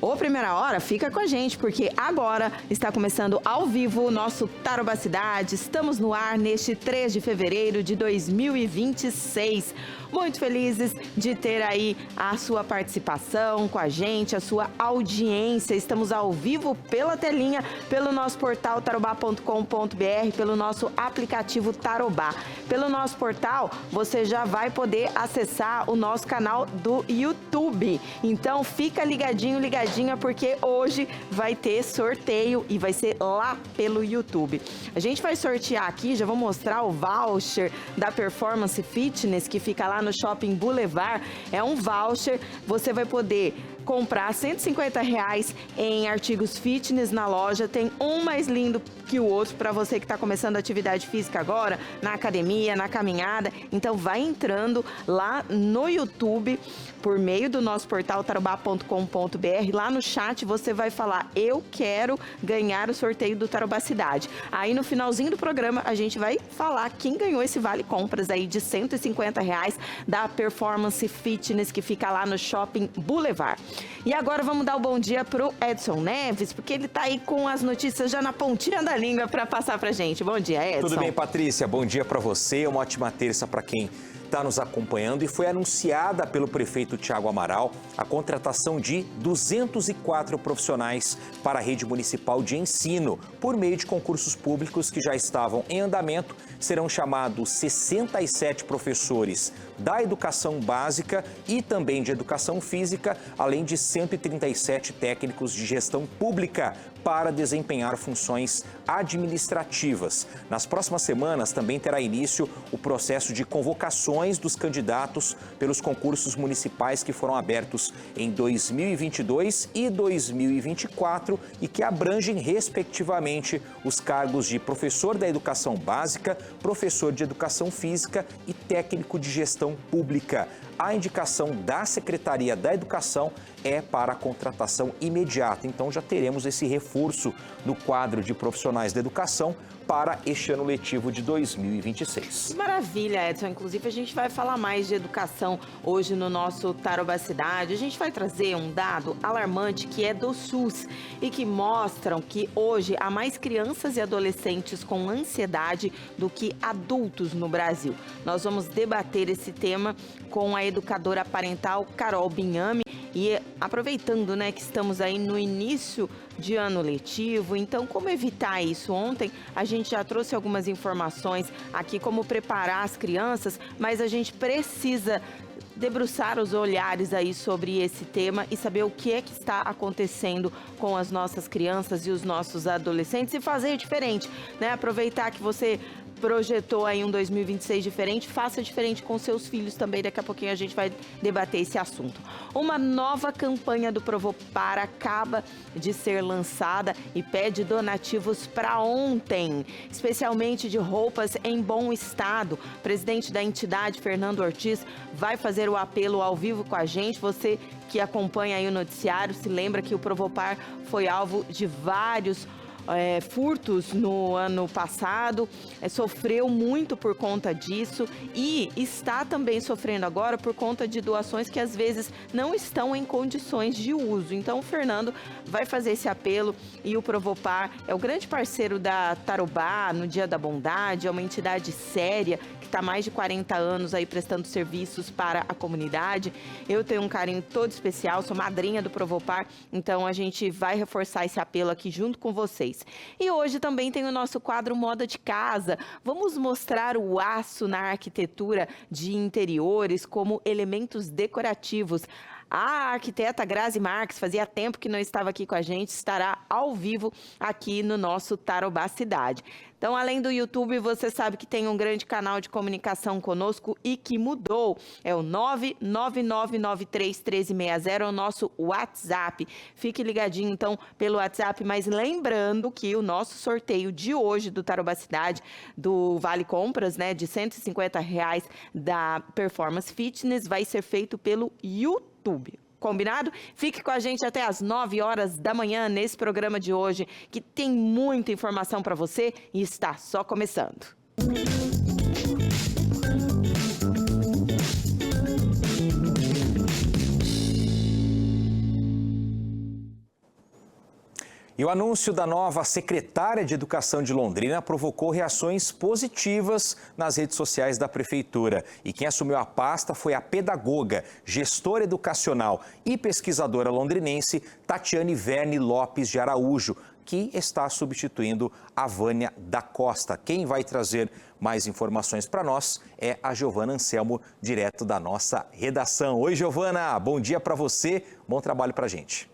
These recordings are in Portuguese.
Ô Primeira Hora, fica com a gente, porque agora está começando ao vivo o nosso Tarobá Cidade. Estamos no ar neste 3 de fevereiro de 2026. Muito felizes de ter aí a sua participação com a gente, a sua audiência. Estamos ao vivo pela telinha, pelo nosso portal tarobá.com.br, pelo nosso aplicativo Tarobá. Pelo nosso portal, você já vai poder acessar o nosso canal do YouTube. Então, fica ligadinho, ligadinha, porque hoje vai ter sorteio e vai ser lá pelo YouTube. A gente vai sortear aqui, já vou mostrar o voucher da Performance Fitness, que fica lá no Shopping Boulevard. É um voucher, você vai poder comprar R$150 em artigos fitness na loja. Tem um mais lindo que o outro para você que está começando atividade física agora, na academia, na caminhada. Então vai entrando lá no YouTube por meio do nosso portal tarobá.com.br. Lá no chat você vai falar: eu quero ganhar o sorteio do Tarobá Cidade. Aí no finalzinho do programa a gente vai falar quem ganhou esse vale compras aí de R$150 da Performance Fitness, que fica lá no Shopping Boulevard. E agora vamos dar o bom dia pro Edson Neves, porque ele tá aí com as notícias já na pontinha da língua para passar pra gente. Bom dia, Edson. Tudo bem, Patrícia? Bom dia para você. Uma ótima terça para quem está nos acompanhando. E foi anunciada pelo prefeito Thiago Amaral a contratação de 204 profissionais para a rede municipal de ensino, por meio de concursos públicos que já estavam em andamento. Serão chamados 67 professores da educação básica e também de educação física, além de 137 técnicos de gestão pública para desempenhar funções administrativas. Nas próximas semanas também terá início o processo de convocações dos candidatos pelos concursos municipais que foram abertos em 2022 e 2024 e que abrangem, respectivamente, os cargos de professor da educação básica, professor de educação física e técnico de gestão pública. A indicação da Secretaria da Educação é para a contratação imediata. Então já teremos esse reforço no quadro de profissionais da educação para este ano letivo de 2026. Que maravilha, Edson. Inclusive, a gente vai falar mais de educação hoje no nosso Tarobá Cidade. A gente vai trazer um dado alarmante que é do SUS e que mostram que hoje há mais crianças e adolescentes com ansiedade do que adultos no Brasil. Nós vamos debater esse tema com a educadora parental Carol Binhame. E aproveitando, né, que estamos aí no início de ano letivo, então como evitar isso? Ontem a gente já trouxe algumas informações aqui, como preparar as crianças, mas a gente precisa debruçar os olhares aí sobre esse tema e saber o que é que está acontecendo com as nossas crianças e os nossos adolescentes e fazer diferente, né? Aproveitar que você projetou aí um 2026 diferente, faça diferente com seus filhos também. Daqui a pouquinho a gente vai debater esse assunto. Uma nova campanha do Provopar acaba de ser lançada e pede donativos para ontem, especialmente de roupas em bom estado. O presidente da entidade, Fernando Ortiz, vai fazer o apelo ao vivo com a gente. Você que acompanha aí o noticiário se lembra que o Provopar foi alvo de vários furtos no ano passado, sofreu muito por conta disso e está também sofrendo agora por conta de doações que às vezes não estão em condições de uso. Então o Fernando vai fazer esse apelo e o Provopar é o grande parceiro da Tarobá no Dia da Bondade, é uma entidade séria que está há mais de 40 anos aí prestando serviços para a comunidade. Eu tenho um carinho todo especial, sou madrinha do Provopar, então a gente vai reforçar esse apelo aqui junto com vocês. E hoje também tem o nosso quadro Moda de Casa. Vamos mostrar o aço na arquitetura de interiores como elementos decorativos. A arquiteta Grazi Marques, fazia tempo que não estava aqui com a gente, estará ao vivo aqui no nosso Tarobá Cidade. Então, além do YouTube, você sabe que tem um grande canal de comunicação conosco e que mudou. É o 999931360, é o nosso WhatsApp. Fique ligadinho, então, pelo WhatsApp, mas lembrando que o nosso sorteio de hoje do Tarobá Cidade, do Vale Compras, né, de R$150 da Performance Fitness, vai ser feito pelo YouTube. Combinado? Fique com a gente até às 9 horas da manhã nesse programa de hoje, que tem muita informação para você e está só começando. E o anúncio da nova secretária de Educação de Londrina provocou reações positivas nas redes sociais da Prefeitura. E quem assumiu a pasta foi a pedagoga, gestora educacional e pesquisadora londrinense Tatiane Verne Lopes de Araújo, que está substituindo a Vânia da Costa. Quem vai trazer mais informações para nós é a Giovana Anselmo, direto da nossa redação. Oi, Giovana, bom dia para você, bom trabalho para a gente.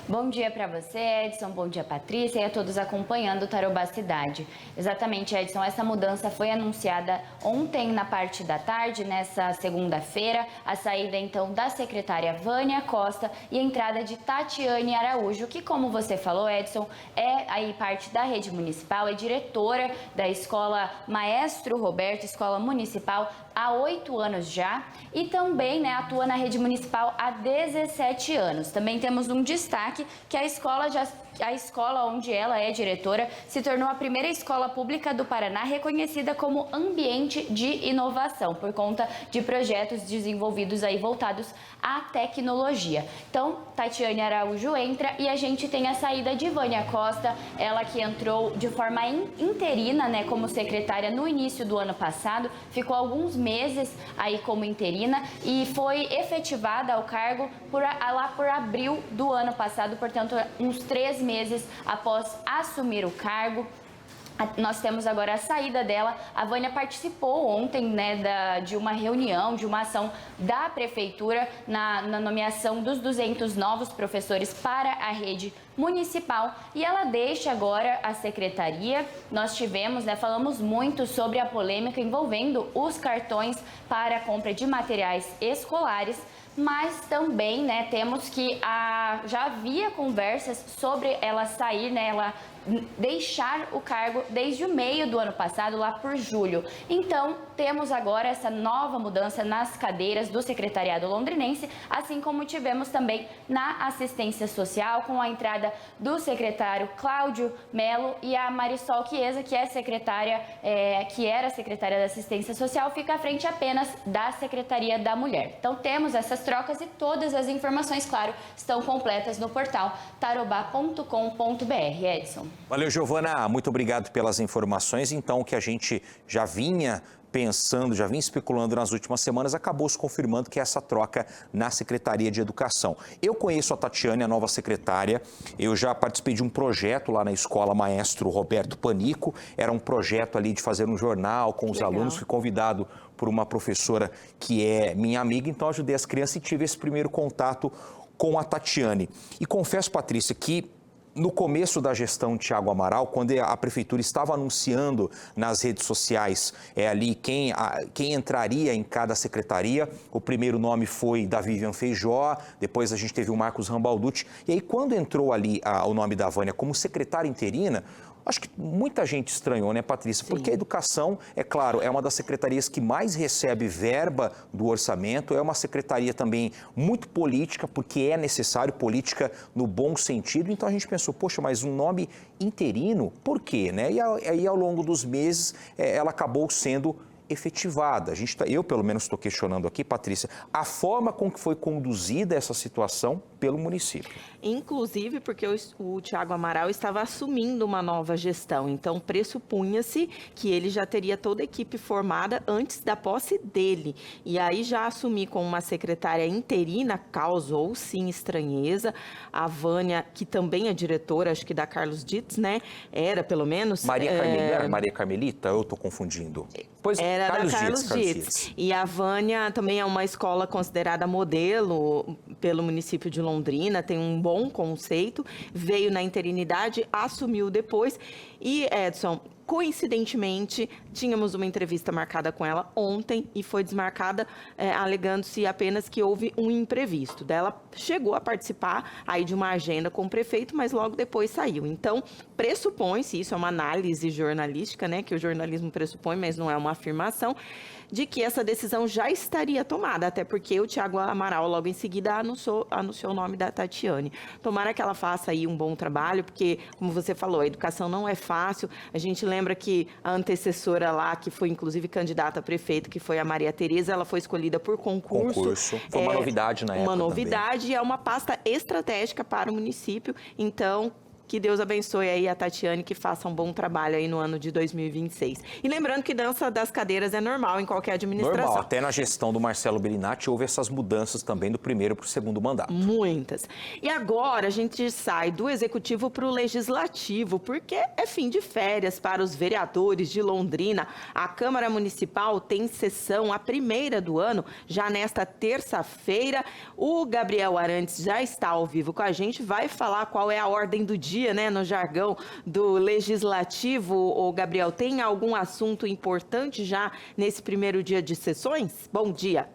Bom dia para você, Edson, bom dia, Patrícia, e a todos acompanhando o Tarobá Cidade. Exatamente, Edson, essa mudança foi anunciada ontem na parte da tarde, nessa segunda-feira, a saída então da secretária Vânia Costa e a entrada de Tatiane Araújo, que, como você falou, Edson, é aí parte da rede municipal, é diretora da escola Maestro Roberto, escola municipal, há 8 anos já, e também atua na rede municipal há 17 anos. Também temos um destaque que a escola onde ela é diretora se tornou a primeira escola pública do Paraná reconhecida como ambiente de inovação, por conta de projetos desenvolvidos aí voltados à tecnologia. Então, Tatiane Araújo entra e a gente tem a saída de Vânia Costa, ela que entrou de forma interina, como secretária no início do ano passado, ficou alguns meses aí como interina e foi efetivada ao cargo lá por abril do ano passado, portanto, uns 3 meses após assumir o cargo. Nós temos agora a saída dela. A Vânia participou ontem de uma reunião, de uma ação da Prefeitura na nomeação dos 200 novos professores para a rede municipal e ela deixa agora a secretaria. Nós falamos muito sobre a polêmica envolvendo os cartões para a compra de materiais escolares, mas também temos que já havia conversas sobre ela sair, ela deixar o cargo desde o meio do ano passado, lá por julho. Então, temos agora essa nova mudança nas cadeiras do secretariado londrinense, assim como tivemos também na assistência social, com a entrada do secretário Cláudio Melo e a Marisol Chiesa, que é que era secretária da assistência social, fica à frente apenas da Secretaria da Mulher. Então, temos essas trocas e todas as informações, claro, estão completas no portal tarobá.com.br. Edson. Valeu, Giovana. Muito obrigado pelas informações. Então, o que a gente já vinha pensando, já vinha especulando nas últimas semanas, acabou se confirmando que é essa troca na Secretaria de Educação. Eu conheço a Tatiane, a nova secretária, eu já participei de um projeto lá na escola Maestro Roberto Panico, era um projeto ali de fazer um jornal com os alunos, fui convidado por uma professora que é minha amiga, então ajudei as crianças e tive esse primeiro contato com a Tatiane. E confesso, Patrícia, que no começo da gestão de Thiago Amaral, quando a Prefeitura estava anunciando nas redes sociais ali quem entraria em cada secretaria, o primeiro nome foi da Vivian Feijó, depois a gente teve o Marcos Rambalducci, e aí quando entrou ali o nome da Vânia como secretária interina, acho que muita gente estranhou, né, Patrícia? Sim. Porque a educação, é claro, é uma das secretarias que mais recebe verba do orçamento, é uma secretaria também muito política, porque é necessário política no bom sentido. Então a gente pensou, poxa, mas um nome interino, por quê, né? E aí ao longo dos meses ela acabou sendo efetivada. Eu, pelo menos, estou questionando aqui, Patrícia, a forma com que foi conduzida essa situação pelo município. Inclusive porque o Thiago Amaral estava assumindo uma nova gestão, então pressupunha-se que ele já teria toda a equipe formada antes da posse dele. E aí já assumir com uma secretária interina causou sim estranheza. A Vânia, que também é diretora, acho que da Carlos Dietz, era pelo menos... Maria Carmelita? Eu estou confundindo. Pois era Carlos da Carlos Dietz. E a Vânia também é uma escola considerada modelo pelo município de Londrina, tem um bom conceito, veio na interinidade, assumiu depois. E, Edson, coincidentemente, tínhamos uma entrevista marcada com ela ontem e foi desmarcada, alegando-se apenas que houve um imprevisto. Ela chegou a participar aí de uma agenda com o prefeito, mas logo depois saiu. Então, pressupõe-se, isso é uma análise jornalística, que o jornalismo pressupõe, mas não é uma afirmação, de que essa decisão já estaria tomada, até porque o Thiago Amaral logo em seguida anunciou o nome da Tatiane. Tomara que ela faça aí um bom trabalho, porque, como você falou, a educação não é fácil. A gente lembra que a antecessora lá, que foi inclusive candidata a prefeito, que foi a Maria Tereza, ela foi escolhida por concurso. Foi uma novidade na época. Uma novidade também. E é uma pasta estratégica para o município, então Que Deus abençoe aí a Tatiane, que faça um bom trabalho aí no ano de 2026. E lembrando que dança das cadeiras é normal em qualquer administração. Normal, até na gestão do Marcelo Bellinati houve essas mudanças também do primeiro para o segundo mandato. Muitas. E agora a gente sai do executivo para o legislativo, porque é fim de férias para os vereadores de Londrina. A Câmara Municipal tem sessão, a primeira do ano, já nesta terça-feira. O Gabriel Arantes já está ao vivo com a gente, vai falar qual é a ordem do dia, né, no jargão do legislativo. O Gabriel, tem algum assunto importante já nesse primeiro dia de sessões? Bom dia.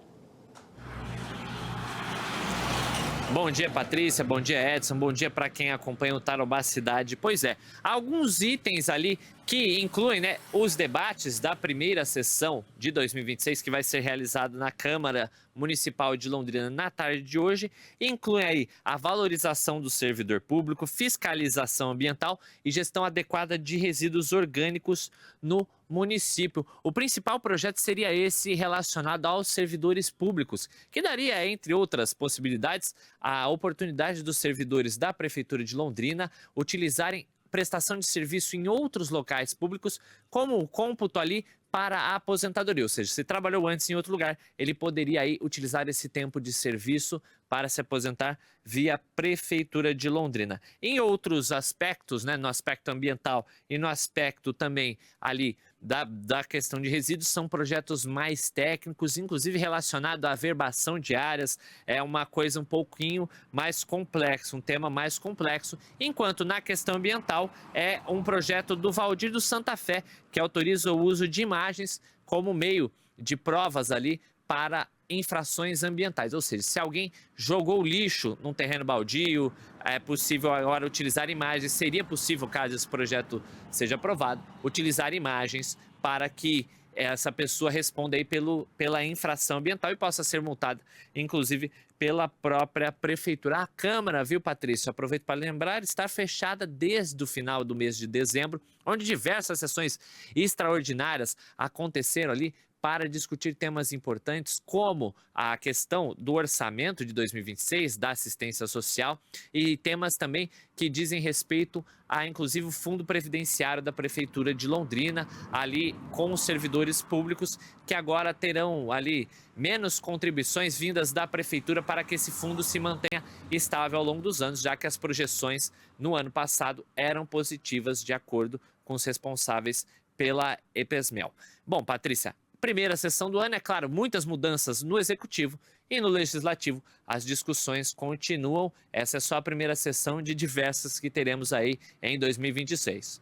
Bom dia, Patrícia. Bom dia, Edson. Bom dia para quem acompanha o Tarobá Cidade. Pois é, alguns itens ali que incluem, né, os debates da primeira sessão de 2026, que vai ser realizado na Câmara Municipal de Londrina na tarde de hoje, incluem aí a valorização do servidor público, fiscalização ambiental e gestão adequada de resíduos orgânicos no município. O principal projeto seria esse relacionado aos servidores públicos, que daria, entre outras possibilidades, a oportunidade dos servidores da Prefeitura de Londrina utilizarem prestação de serviço em outros locais públicos, como o cômputo ali para a aposentadoria, ou seja, se trabalhou antes em outro lugar, ele poderia aí utilizar esse tempo de serviço para se aposentar via Prefeitura de Londrina. Em outros aspectos, né, no aspecto ambiental e no aspecto também ali da questão de resíduos, são projetos mais técnicos, inclusive relacionado à averbação de áreas, é uma coisa um pouquinho mais complexa, um tema mais complexo, enquanto na questão ambiental é um projeto do Valdir do Santa Fé, que autoriza o uso de imagens como meio de provas ali para infrações ambientais, ou seja, se alguém jogou lixo num terreno baldio, é possível agora utilizar imagens, seria possível, caso esse projeto seja aprovado, utilizar imagens para que essa pessoa responda aí pela infração ambiental e possa ser multada, inclusive, pela própria Prefeitura. A Câmara, viu, Patrícia, aproveito para lembrar, está fechada desde o final do mês de dezembro, onde diversas sessões extraordinárias aconteceram ali para discutir temas importantes como a questão do orçamento de 2026, da assistência social e temas também que dizem respeito a, inclusive, o Fundo Previdenciário da Prefeitura de Londrina, ali com os servidores públicos que agora terão ali menos contribuições vindas da Prefeitura para que esse fundo se mantenha estável ao longo dos anos, já que as projeções no ano passado eram positivas de acordo com os responsáveis pela EPESMEL. Bom, Patrícia, primeira sessão do ano, é claro, muitas mudanças no Executivo e no Legislativo. As discussões continuam. Essa é só a primeira sessão de diversas que teremos aí em 2026.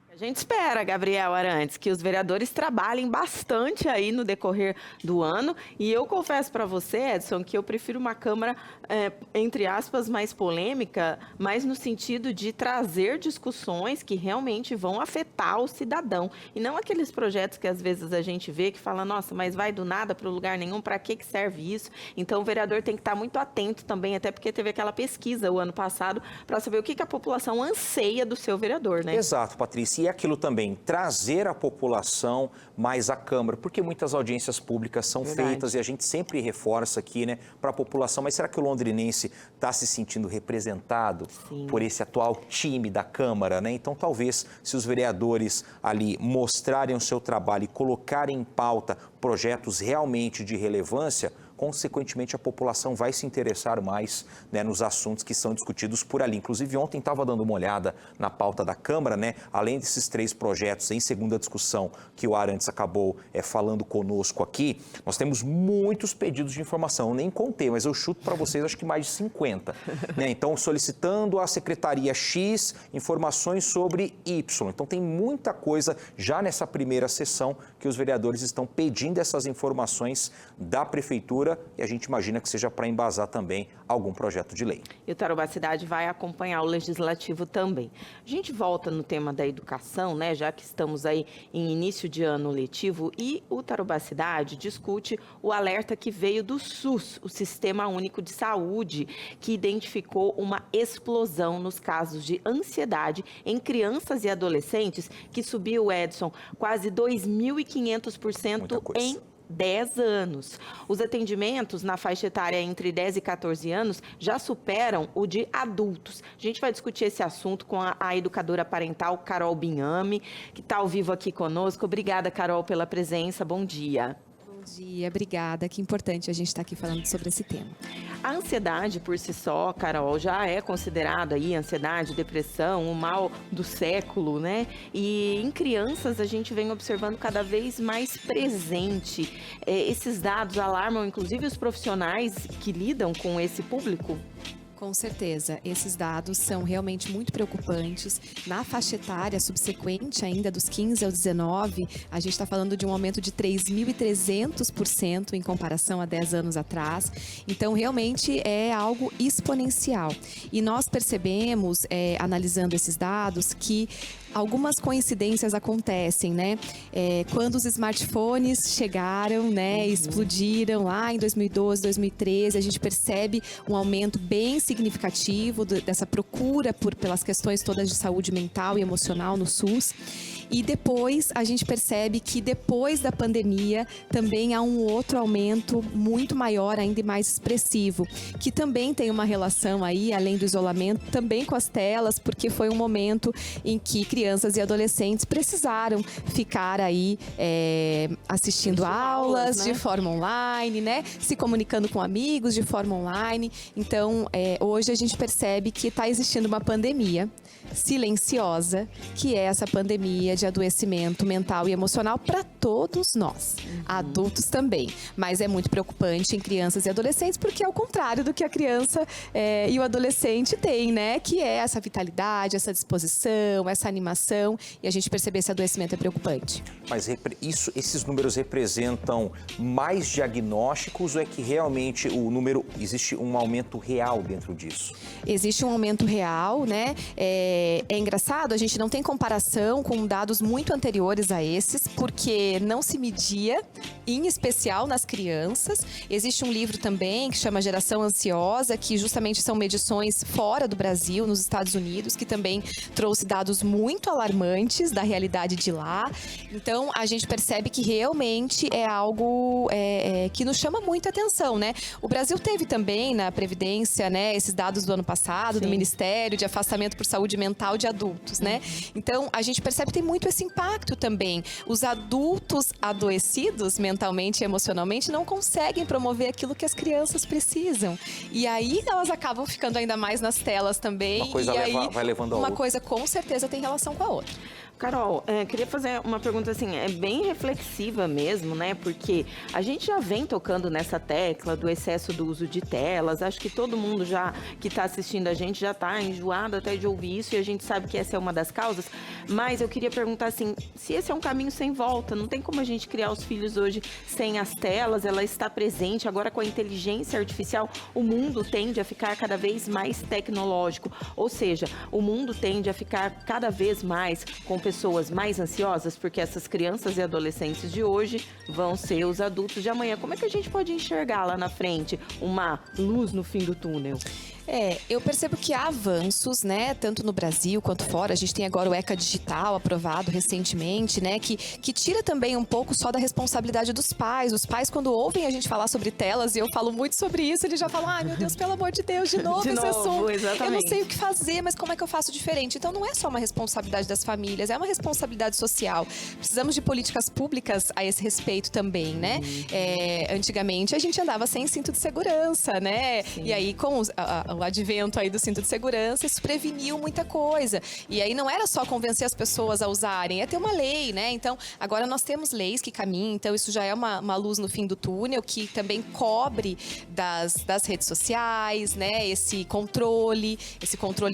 A gente espera, Gabriel Arantes, que os vereadores trabalhem bastante aí no decorrer do ano. E eu confesso para você, Edson, que eu prefiro uma Câmara, entre aspas, mais polêmica, mas no sentido de trazer discussões que realmente vão afetar o cidadão. E não aqueles projetos que às vezes a gente vê que fala, nossa, mas vai do nada para lugar nenhum, para que serve isso? Então o vereador tem que estar muito atento também, até porque teve aquela pesquisa o ano passado, para saber o que a população anseia do seu vereador, né? Exato, Patrícia. E aquilo também, trazer a população mais à Câmara, porque muitas audiências públicas são feitas e a gente sempre reforça aqui, né, para a população, mas será que o londrinense está se sentindo representado por esse atual time da Câmara, né? Então, talvez, se os vereadores ali mostrarem o seu trabalho e colocarem em pauta projetos realmente de relevância, consequentemente, a população vai se interessar mais, né, nos assuntos que são discutidos por ali. Inclusive, ontem estava dando uma olhada na pauta da Câmara, né, além desses 3 projetos em segunda discussão que o Arantes acabou falando conosco aqui, nós temos muitos pedidos de informação. Eu nem contei, mas eu chuto para vocês, acho que mais de 50. Né? Então, solicitando à Secretaria X informações sobre Y. Então, tem muita coisa já nessa primeira sessão que os vereadores estão pedindo essas informações da Prefeitura e a gente imagina que seja para embasar também algum projeto de lei. E o Tarobá Cidade vai acompanhar o Legislativo também. A gente volta no tema da educação, né, já que estamos aí em início de ano letivo, e o Tarobá Cidade discute o alerta que veio do SUS, o Sistema Único de Saúde, que identificou uma explosão nos casos de ansiedade em crianças e adolescentes, que subiu, Edson, quase 2.500% em 10 anos. Os atendimentos na faixa etária entre 10 e 14 anos já superam o de adultos. A gente vai discutir esse assunto com a educadora parental Carol Binhame, que está ao vivo aqui conosco. Obrigada, Carol, pela presença. Bom dia. Bom dia, obrigada. Que importante a gente estar aqui falando sobre esse tema. A ansiedade por si só, Carol, já é considerada aí ansiedade, depressão, o mal do século, né? E em crianças a gente vem observando cada vez mais presente. Esses dados alarmam inclusive os profissionais que lidam com esse público? Com certeza, esses dados são realmente muito preocupantes. Na faixa etária subsequente, ainda dos 15 aos 19, a gente está falando de um aumento de 3.300% em comparação a 10 anos atrás. Então, realmente é algo exponencial. E nós percebemos, analisando esses dados, que algumas coincidências acontecem, né? Quando os smartphones chegaram, né, explodiram lá em 2012, 2013, a gente percebe um aumento bem significativo dessa procura pelas questões todas de saúde mental e emocional no SUS. E depois a gente percebe que depois da pandemia também há um outro aumento muito maior, ainda mais expressivo, que também tem uma relação aí, além do isolamento, também com as telas, porque foi um momento em que crianças e adolescentes precisaram ficar aí assistindo aulas, né, de forma online, né? Se comunicando com amigos de forma online. Então, hoje a gente percebe que está existindo uma pandemia silenciosa, que é essa pandemia de adoecimento mental e emocional para todos nós, adultos também. Mas é muito preocupante em crianças e adolescentes, porque é o contrário do que a criança e o adolescente tem, né? Que é essa vitalidade, essa disposição, essa animação, e a gente perceber esse adoecimento é preocupante. Mas esses números representam mais diagnósticos ou é que realmente existe um aumento real dentro disso? Existe um aumento real, né? É engraçado, a gente não tem comparação com dados muito anteriores a esses, porque não se media, em especial nas crianças. Existe um livro também que chama Geração Ansiosa, que justamente são medições fora do Brasil, nos Estados Unidos, que também trouxe dados muito alarmantes da realidade de lá. Então, a gente percebe que realmente é algo que nos chama muita atenção, né? O Brasil teve também na Previdência, né, esses dados do ano passado, sim, do Ministério de Afastamento por Saúde Mental de Adultos, né? Então, a gente percebe que tem muito esse impacto também. Os adultos adoecidos mentalmente e emocionalmente não conseguem promover aquilo que as crianças precisam. E aí, elas acabam ficando ainda mais nas telas também. Uma coisa vai levando a outra. Uma coisa com certeza tem relação com a outra. Carol, queria fazer uma pergunta assim, bem reflexiva mesmo, né? Porque a gente já vem tocando nessa tecla do excesso do uso de telas. Acho que todo mundo que está assistindo a gente já está enjoado até de ouvir isso, e a gente sabe que essa é uma das causas. Mas eu queria perguntar assim, se esse é um caminho sem volta, não tem como a gente criar os filhos hoje sem as telas, ela está presente. Agora, com a inteligência artificial, o mundo tende a ficar cada vez mais tecnológico. Ou seja, o mundo tende a ficar cada vez mais com pessoas mais ansiosas, porque essas crianças e adolescentes de hoje vão ser os adultos de amanhã. Como é que a gente pode enxergar lá na frente uma luz no fim do túnel? Eu percebo que há avanços, né, tanto no Brasil quanto fora. A gente tem agora o ECA Digital aprovado recentemente, né, que tira também um pouco só da responsabilidade dos pais. Os pais, quando ouvem a gente falar sobre telas, e eu falo muito sobre isso, eles já falam, meu Deus, pelo amor de Deus, de novo esse assunto. Exatamente. Eu não sei o que fazer, mas como é que eu faço diferente? Então, não é só uma responsabilidade das famílias, é uma responsabilidade social. Precisamos de políticas públicas a esse respeito também, né? Antigamente, a gente andava sem cinto de segurança, né? Sim. E aí, com o advento aí do cinto de segurança, isso preveniu muita coisa. E aí não era só convencer as pessoas a usarem, é ter uma lei, né? Então, agora nós temos leis que caminham, então isso já é uma luz no fim do túnel, que também cobre das redes sociais, né? Esse controle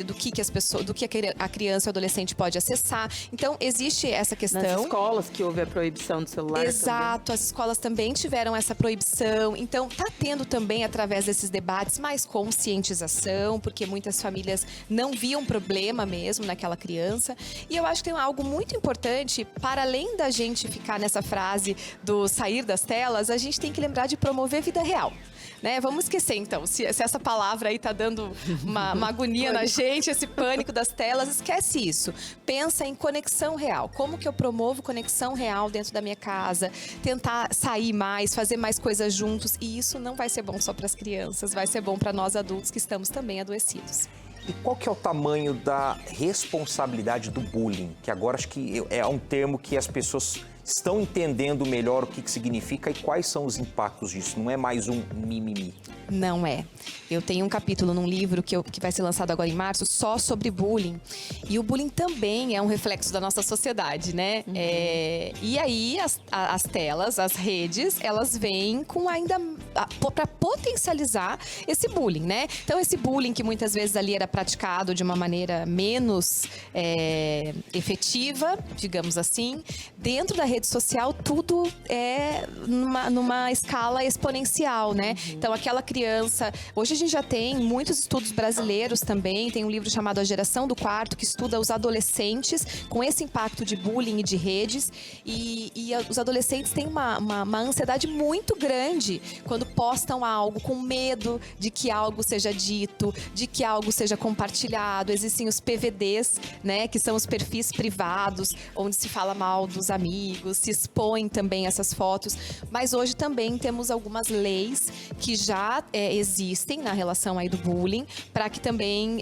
do que as pessoas, do que a criança e o adolescente pode acessar. Então, existe essa questão. Nas escolas que houve a proibição do celular. Exato, também. As escolas também tiveram essa proibição. Então, tá tendo também, através desses debates, mais conscientização, porque muitas famílias não viam problema mesmo naquela criança. E eu acho que tem algo muito importante, para além da gente ficar nessa frase do sair das telas, a gente tem que lembrar de promover vida real. Né? Vamos esquecer, então, se essa palavra aí tá dando uma agonia na gente, esse pânico das telas, esquece isso. Pensa em conexão real. Como que eu promovo conexão real dentro da minha casa? Tentar sair mais, fazer mais coisas juntos. E isso não vai ser bom só para as crianças, vai ser bom para nós adultos que estamos também adoecidos. E qual que é o tamanho da responsabilidade do bullying? Que agora acho que é um termo que as pessoas estão entendendo melhor o que significa e quais são os impactos disso. Não é mais um mimimi. Não é. Eu tenho um capítulo num livro que vai ser lançado agora em março só sobre bullying. E o bullying também é um reflexo da nossa sociedade, né? E aí as telas, as redes, elas vêm com ainda para potencializar esse bullying, né? Então esse bullying que muitas vezes ali era praticado de uma maneira menos efetiva, digamos assim, dentro da rede social tudo é numa escala exponencial, né? Então aquela criança, hoje a gente já tem muitos estudos brasileiros também, tem um livro chamado A Geração do Quarto, que estuda os adolescentes com esse impacto de bullying e de redes, e os adolescentes têm uma ansiedade muito grande quando postam algo, com medo de que algo seja dito, de que algo seja compartilhado. Existem os PVDs, né, que são os perfis privados, onde se fala mal dos amigos, se expõem também essas fotos, mas hoje também temos algumas leis que já existem na relação aí do bullying, para que também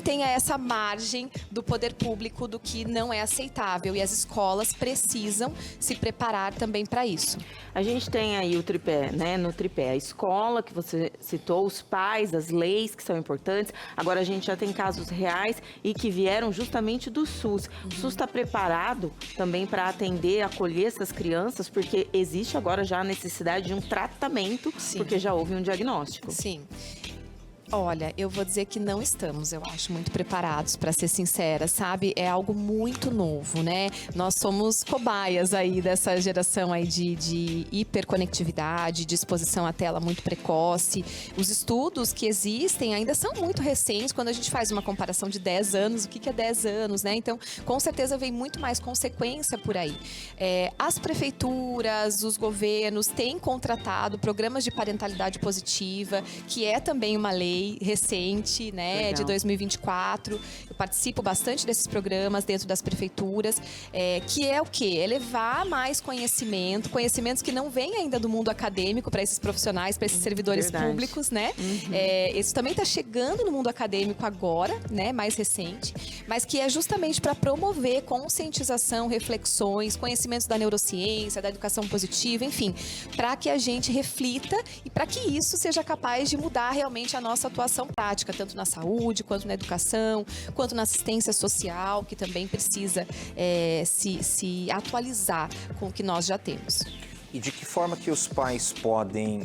tenha essa margem do poder público do que não é aceitável, e as escolas precisam se preparar também para isso. A gente tem aí o tripé, né? No tripé, a escola, que você citou, os pais, as leis que são importantes. Agora a gente já tem casos reais e que vieram justamente do SUS. O SUS está preparado também para atender, acolher essas crianças, porque existe agora já a necessidade de um tratamento, porque já houve um diagnóstico. Sim. Olha, eu vou dizer que não estamos, eu acho, muito preparados, para ser sincera, sabe? É algo muito novo, né? Nós somos cobaias aí dessa geração aí de hiperconectividade, de exposição à tela muito precoce. Os estudos que existem ainda são muito recentes, quando a gente faz uma comparação de 10 anos, o que é 10 anos, né? Então, com certeza vem muito mais consequência por aí. As prefeituras, os governos têm contratado programas de parentalidade positiva, que é também uma lei recente, né, Legal. de 2024. Eu participo bastante desses programas dentro das prefeituras, que é o quê? É levar mais conhecimentos que não vêm ainda do mundo acadêmico para esses profissionais, para esses servidores públicos, né? Isso também está chegando no mundo acadêmico agora, né, mais recente, mas que é justamente para promover conscientização, reflexões, conhecimentos da neurociência, da educação positiva, enfim, para que a gente reflita e para que isso seja capaz de mudar realmente a nossa atuação prática, tanto na saúde, quanto na educação, quanto na assistência social, que também precisa se atualizar com o que nós já temos. E de que forma que os pais podem,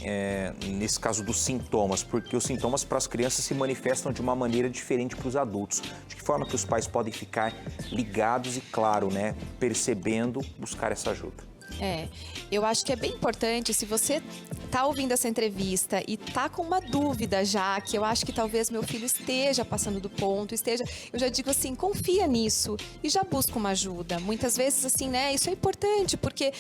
nesse caso dos sintomas, porque os sintomas para as crianças se manifestam de uma maneira diferente para os adultos, de que forma que os pais podem ficar ligados e, claro, né, percebendo, buscar essa ajuda? Eu acho que é bem importante, se você está ouvindo essa entrevista e está com uma dúvida já, que eu acho que talvez meu filho esteja passando do ponto, eu já digo assim, confia nisso e já busca uma ajuda. Muitas vezes, assim, né, isso é importante, porque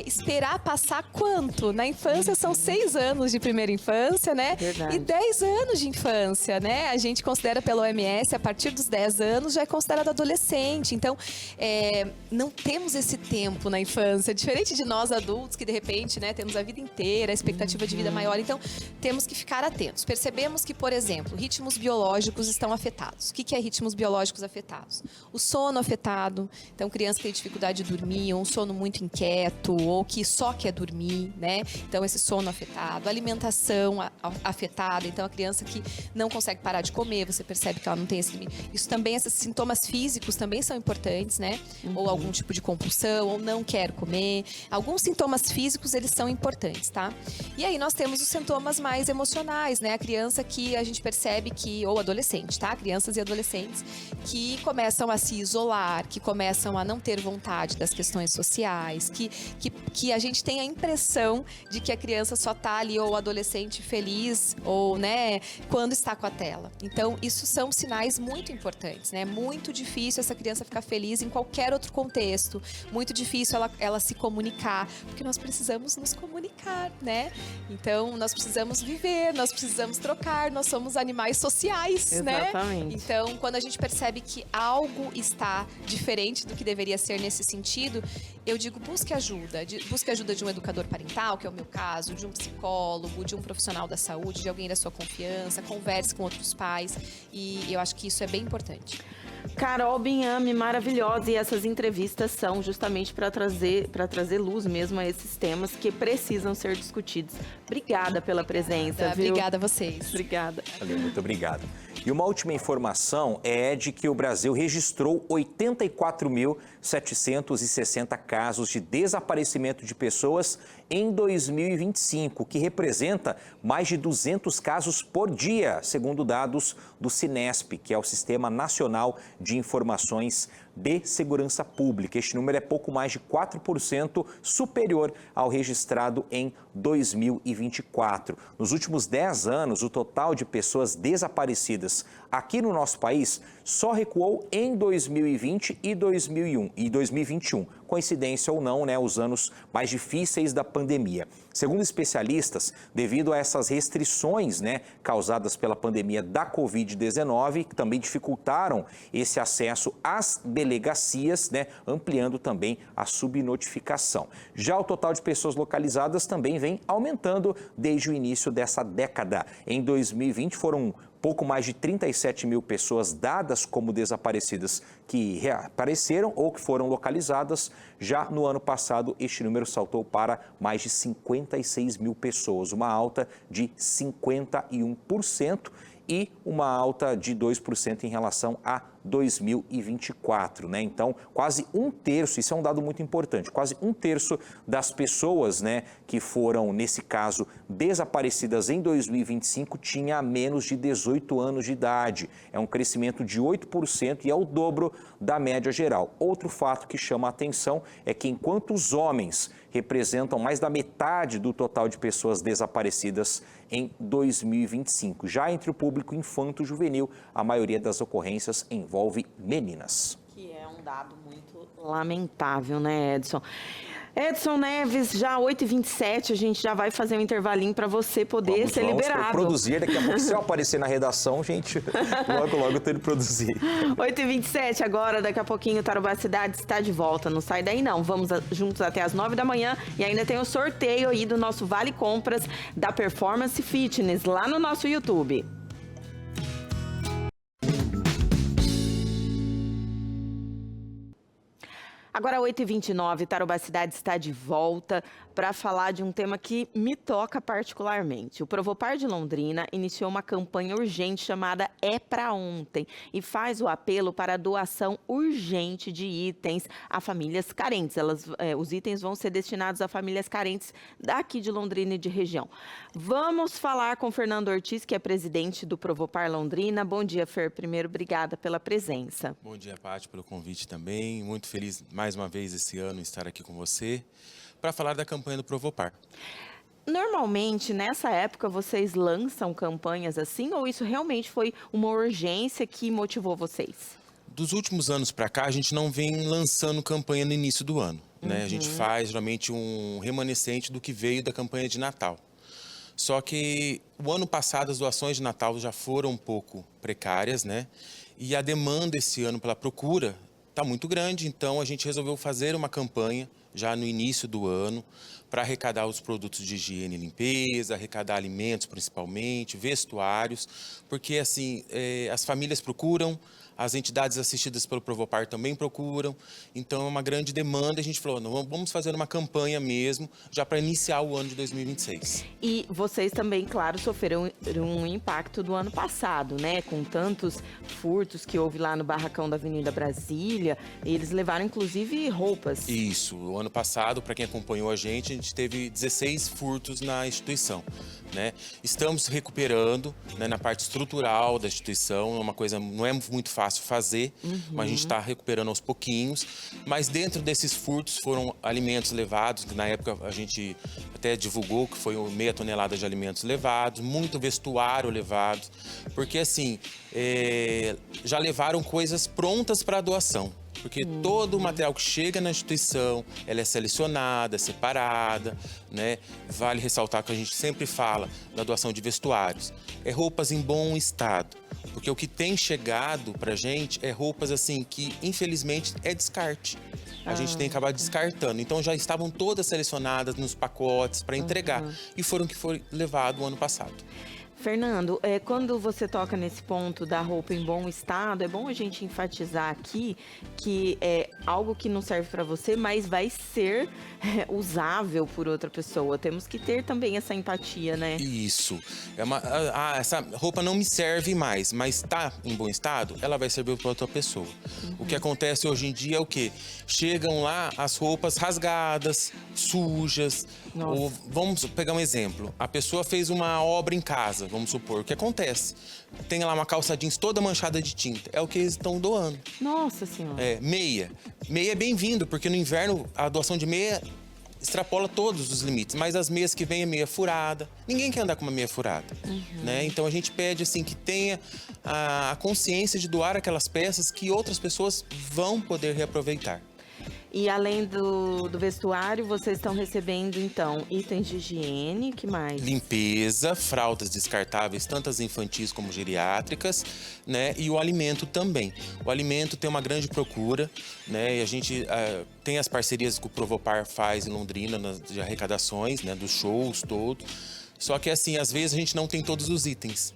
esperar passar quanto? Na infância são 6 anos de primeira infância, né? Verdade. E 10 anos de infância, né? A gente considera pela OMS, a partir dos 10 anos já é considerado adolescente. Então, não temos esse tempo na infância, diferente de nós adultos, que de repente, né, temos a vida inteira, a expectativa de vida maior. Então, temos que ficar atentos. Percebemos que, por exemplo, ritmos biológicos estão afetados. O que é ritmos biológicos afetados? O sono afetado. Então, criança que tem dificuldade de dormir, ou um sono muito inquieto, ou que só quer dormir, né? Então, esse sono afetado. Alimentação afetada. Então, a criança que não consegue parar de comer, você percebe que ela não tem esse limite. Isso também, esses sintomas físicos também são importantes, né? Ou algum tipo de compulsão, ou não quer comer. comer. Alguns sintomas físicos, eles são importantes, tá? E aí nós temos os sintomas mais emocionais, né? A criança que a gente percebe que, ou adolescente, tá? Crianças e adolescentes que começam a se isolar, que começam a não ter vontade das questões sociais, que a gente tem a impressão de que a criança só tá ali, ou o adolescente feliz, ou, né, quando está com a tela. Então, isso são sinais muito importantes, né? Muito difícil essa criança ficar feliz em qualquer outro contexto, muito difícil ela se comunicar, porque nós precisamos nos comunicar, né? Então, nós precisamos viver, nós precisamos trocar, nós somos animais sociais, Exatamente. né? Então, quando a gente percebe que algo está diferente do que deveria ser nesse sentido, eu digo, busque ajuda de um educador parental, que é o meu caso, de um psicólogo, de um profissional da saúde, de alguém da sua confiança, converse com outros pais, e eu acho que isso é bem importante. Carol Binhame, maravilhosa, e essas entrevistas são justamente para trazer luz mesmo a esses temas que precisam ser discutidos. Obrigada pela presença, viu? Obrigada a vocês. Obrigada. Valeu, muito obrigado. E uma última informação é de que o Brasil registrou 84.760 casos de desaparecimento de pessoas em 2025, que representa mais de 200 casos por dia, segundo dados do Cinesp, que é o Sistema Nacional de Informações de Segurança Pública. Este número é pouco mais de 4% superior ao registrado em 2024. Nos últimos 10 anos, o total de pessoas desaparecidas aqui no nosso país só recuou em 2020 e 2021. Coincidência ou não, né, os anos mais difíceis da pandemia. Segundo especialistas, devido a essas restrições, né, causadas pela pandemia da Covid-19, que também dificultaram esse acesso às delegacias, né, ampliando também a subnotificação. Já o total de pessoas localizadas também vem aumentando desde o início dessa década. Em 2020 foram pouco mais de 37 mil pessoas dadas como desaparecidas que reapareceram ou que foram localizadas. Já no ano passado, este número saltou para mais de 56 mil pessoas, uma alta de 51% e uma alta de 2% em relação a 2024, né? Então, quase um terço, isso é um dado muito importante, quase um terço das pessoas, né, que foram, nesse caso, desaparecidas em 2025 tinha menos de 18 anos de idade. É um crescimento de 8% e é o dobro da média geral. Outro fato que chama a atenção é que enquanto os homens representam mais da metade do total de pessoas desaparecidas em 2025, já entre o público infanto-juvenil, a maioria das ocorrências envolve meninas. Que é um dado muito lamentável, né, Edson? Edson Neves, já 8h27, a gente já vai fazer um intervalinho para você poder ser liberado. Vamos produzir, daqui a pouco, se eu aparecer na redação, gente, logo eu tenho que produzir. 8h27 agora, daqui a pouquinho o Tarobá Cidade está de volta, não sai daí não. Vamos juntos até as 9 da manhã e ainda tem o sorteio aí do nosso Vale Compras da Performance Fitness lá no nosso YouTube. Agora, 8h29, Tarobá Cidade está de volta para falar de um tema que me toca particularmente. O Provopar de Londrina iniciou uma campanha urgente chamada É Pra Ontem e faz o apelo para a doação urgente de itens a famílias carentes. Os itens vão ser destinados a famílias carentes daqui de Londrina e de região. Vamos falar com Fernando Ortiz, que é presidente do Provopar Londrina. Bom dia, Fer. Primeiro, obrigada pela presença. Bom dia, Paty, pelo convite também. Muito feliz mais uma vez esse ano estar aqui com você para falar da campanha do Provopar. Normalmente, nessa época, vocês lançam campanhas assim ou isso realmente foi uma urgência que motivou vocês? Dos últimos anos para cá, a gente não vem lançando campanha no início do ano, né? A gente faz geralmente um remanescente do que veio da campanha de Natal. Só que o ano passado as doações de Natal já foram um pouco precárias, né? E a demanda esse ano pela procura está muito grande, então a gente resolveu fazer uma campanha já no início do ano para arrecadar os produtos de higiene e limpeza, arrecadar alimentos principalmente, vestuários, porque assim, as famílias procuram, as entidades assistidas pelo Provopar também procuram, então é uma grande demanda. A gente falou, não, vamos fazer uma campanha mesmo, já para iniciar o ano de 2026. E vocês também, claro, sofreram um impacto do ano passado, né? Com tantos furtos que houve lá no barracão da Avenida Brasília, eles levaram inclusive roupas. Isso, o ano passado, para quem acompanhou a gente teve 16 furtos na instituição, né? Estamos recuperando, né, na parte estrutural da instituição, é uma coisa, não é muito fácil fazer, mas a gente está recuperando aos pouquinhos. Mas dentro desses furtos foram alimentos levados, que na época a gente até divulgou que foi meia tonelada de alimentos levados, muito vestuário levado, porque assim, já levaram coisas prontas para doação. Porque todo o material que chega na instituição, ela é selecionada, separada, né? Vale ressaltar que a gente sempre fala da doação de vestuários. É roupas em bom estado, porque o que tem chegado pra gente é roupas assim que, infelizmente, é descarte. A gente tem acabado descartando. Então já estavam todas selecionadas nos pacotes para entregar e foram que foi levado o ano passado. Fernando, quando você toca nesse ponto da roupa em bom estado, é bom a gente enfatizar aqui que é algo que não serve para você, mas vai ser usável por outra pessoa. Temos que ter também essa empatia, né? Isso. Essa roupa não me serve mais, mas está em bom estado, ela vai servir para outra pessoa. O que acontece hoje em dia é o quê? Chegam lá as roupas rasgadas, sujas. Ou, vamos pegar um exemplo. A pessoa fez uma obra em casa, vamos supor. O que acontece? Tem lá uma calça jeans toda manchada de tinta. É o que eles estão doando. Nossa Senhora. Meia. Meia é bem-vindo, porque no inverno a doação de meia extrapola todos os limites. Mas as meias que vêm é meia furada. Ninguém quer andar com uma meia furada, né? Então a gente pede assim que tenha a consciência de doar aquelas peças que outras pessoas vão poder reaproveitar. E além do vestuário, vocês estão recebendo, então, itens de higiene, que mais? Limpeza, fraldas descartáveis, tanto as infantis como geriátricas, né? E o alimento também. O alimento tem uma grande procura, né? E a gente tem as parcerias que o Provopar faz em Londrina, de arrecadações, né? Dos shows todos. Só que, assim, às vezes a gente não tem todos os itens,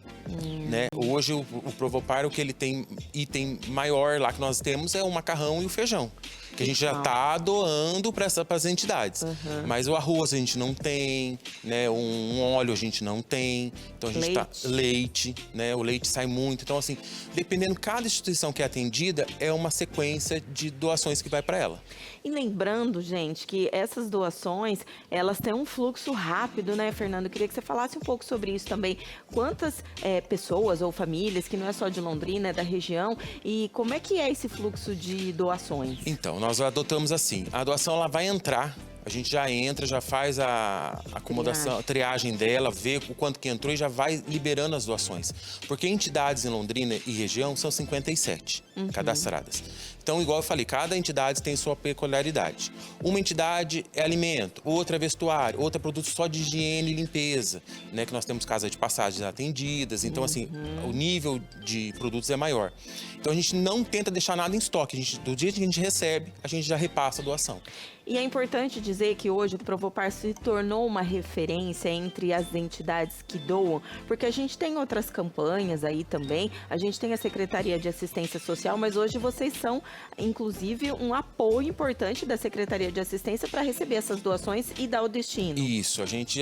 né? Hoje o Provopar, o que ele tem item maior lá que nós temos é o macarrão e o feijão, que a gente já está doando para as entidades. Mas o arroz a gente não tem, né? Um óleo a gente não tem. Então a gente leite, né? O leite sai muito. Então, assim, dependendo cada instituição que é atendida, é uma sequência de doações que vai para ela. E lembrando, gente, que essas doações, elas têm um fluxo rápido, né, Fernando? Eu queria que você falasse um pouco sobre isso também. Quantas pessoas ou famílias, que não é só de Londrina, é da região, e como é que é esse fluxo de doações? Então, nós adotamos assim, a doação ela vai entrar, a gente já entra, já faz a acomodação, a triagem dela, vê o quanto que entrou e já vai liberando as doações. Porque entidades em Londrina e região são 57 cadastradas. Então, igual eu falei, cada entidade tem sua peculiaridade. Uma entidade é alimento, outra é vestuário, outra é produto só de higiene e limpeza, né? Que nós temos casas de passagens atendidas. Então, assim, o nível de produtos é maior. Então, a gente não tenta deixar nada em estoque. Do dia que a gente recebe, a gente já repassa a doação. E é importante dizer que hoje o Provopar se tornou uma referência entre as entidades que doam, porque a gente tem outras campanhas aí também, a gente tem a Secretaria de Assistência Social, mas hoje vocês são, inclusive, um apoio importante da Secretaria de Assistência para receber essas doações e dar o destino. Isso, a gente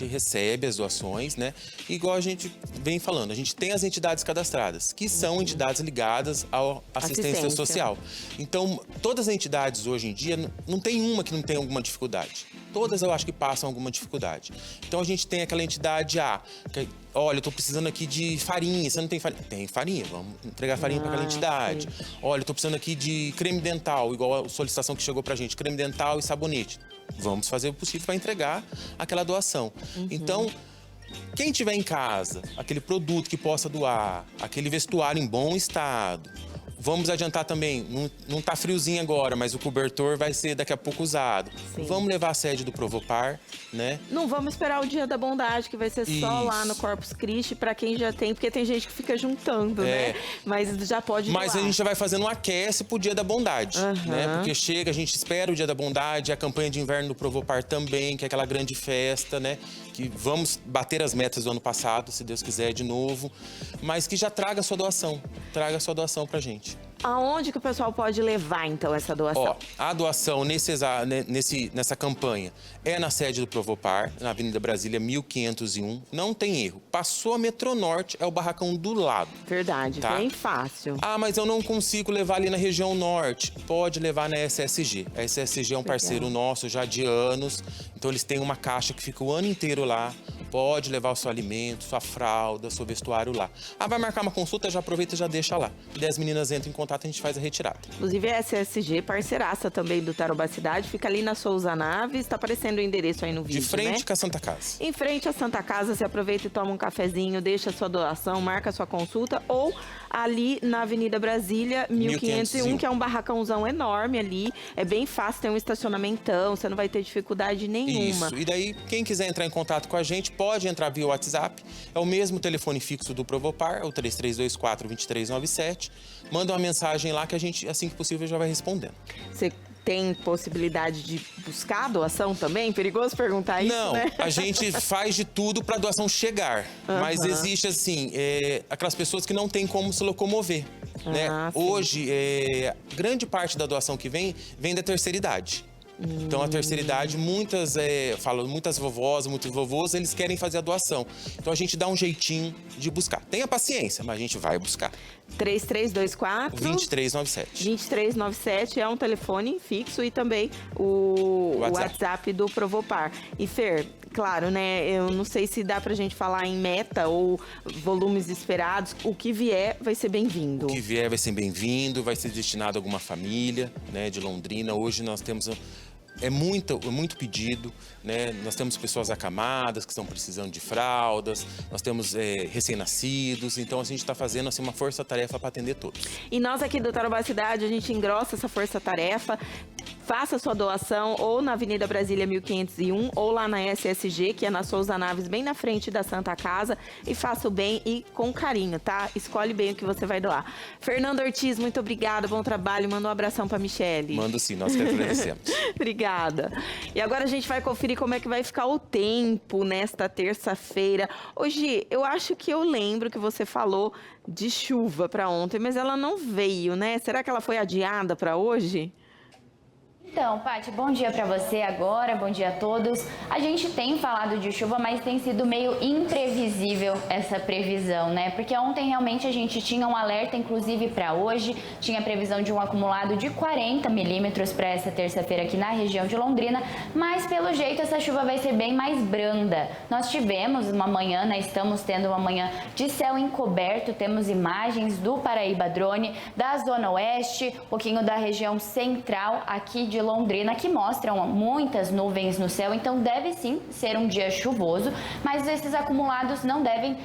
recebe as doações, né? Igual a gente vem falando, a gente tem as entidades cadastradas, que são entidades ligadas à assistência social. Então, todas as entidades hoje em dia, não tem uma que não tem alguma dificuldade. Todas eu acho que passam alguma dificuldade. Então a gente tem aquela entidade, olha, eu tô precisando aqui de farinha, você não tem farinha? Tem farinha, vamos entregar farinha para aquela entidade. Sim. Olha, eu tô precisando aqui de creme dental, igual a solicitação que chegou pra gente, creme dental e sabonete. Vamos fazer o possível para entregar aquela doação. Então, quem tiver em casa, aquele produto que possa doar, aquele vestuário em bom estado. Vamos adiantar também, não tá friozinho agora, mas o cobertor vai ser daqui a pouco usado. Sim. Vamos levar a sede do Provopar, né? Não vamos esperar o Dia da Bondade, que vai ser só lá no Corpus Christi, para quem já tem, porque tem gente que fica juntando, né? Mas já pode doar. Mas a gente já vai fazendo um aquece pro Dia da Bondade, né? Porque chega, a gente espera o Dia da Bondade, a campanha de inverno do Provopar também, que é aquela grande festa, né? Que vamos bater as metas do ano passado, se Deus quiser, de novo. Mas que já traga a sua doação pra gente. aonde que o pessoal pode levar, então, essa doação? Ó, a doação nessa campanha é na sede do Provopar, na Avenida Brasília, 1501. Não tem erro. Passou a Metronorte, é o barracão do lado. Verdade, tá? bem fácil. Ah, mas eu não consigo levar ali na região norte. Pode levar na SSG. A SSG é um parceiro nosso já de anos. Então, eles têm uma caixa que fica o ano inteiro lá. Pode levar o seu alimento, sua fralda, seu vestuário lá. Ah, vai marcar uma consulta, já aproveita e já deixa lá. 10 meninas entram em contato, a gente faz a retirada. Inclusive, a SSG, parceiraça também do Tarobá Cidade, fica ali na Souza Naves, tá aparecendo o endereço aí no vídeo, De frente né? com a Santa Casa. Em frente à Santa Casa, você aproveita e toma um cafezinho, deixa a sua doação, marca a sua consulta, ou ali na Avenida Brasília, 1501, que é um barracãozão enorme ali, é bem fácil, tem um estacionamentão, você não vai ter dificuldade nenhuma. Isso, e daí, quem quiser entrar em contato com a gente, pode entrar via WhatsApp, é o mesmo telefone fixo do Provopar, o 3324-2397, manda uma mensagem lá que a gente, assim que possível, já vai respondendo. Você tem possibilidade de buscar a doação também? Perigoso perguntar isso, Não, né? a gente faz de tudo para a doação chegar, mas existe, assim, aquelas pessoas que não têm como se locomover, né? Sim. Hoje, grande parte da doação que vem da terceira idade. Então, a terceira idade, muitas vovós, muitos vovôs, eles querem fazer a doação. Então, a gente dá um jeitinho de buscar. Tenha paciência, mas a gente vai buscar. 3324 2397. 2397 é um telefone fixo e também o WhatsApp do Provopar. E Fer, claro, né, eu não sei se dá pra gente falar em meta ou volumes esperados, o que vier vai ser bem-vindo. O que vier vai ser bem-vindo, vai ser destinado a alguma família, né, de Londrina. Hoje nós temos... É muito pedido, né? Nós temos pessoas acamadas que estão precisando de fraldas, nós temos recém-nascidos, então a gente está fazendo assim, uma força-tarefa para atender todos. E nós aqui do Tarobá Cidade, a gente engrossa essa força-tarefa. Faça sua doação ou na Avenida Brasília 1501 ou lá na SSG, que é na Souza Naves, bem na frente da Santa Casa. E faça o bem e com carinho, tá? Escolhe bem o que você vai doar. Fernando Ortiz, muito obrigada, bom trabalho. Manda um abração pra Michele. Mando sim, nós que agradecemos. Obrigada. E agora a gente vai conferir como é que vai ficar o tempo nesta terça-feira. Hoje, eu acho que eu lembro que você falou de chuva para ontem, mas ela não veio, né? Será que ela foi adiada para hoje? Então, Paty, bom dia para você agora, bom dia a todos. A gente tem falado de chuva, mas tem sido meio imprevisível essa previsão, né? Porque ontem realmente a gente tinha um alerta, inclusive para hoje, tinha previsão de um acumulado de 40 milímetros para essa terça-feira aqui na região de Londrina, mas pelo jeito essa chuva vai ser bem mais branda. Nós tivemos uma manhã, né? Estamos tendo uma manhã de céu encoberto, temos imagens do Paraíba Drone, da Zona Oeste, um pouquinho da região central aqui de Londrina, que mostram muitas nuvens no céu, então deve sim ser um dia chuvoso, mas esses acumulados não devem,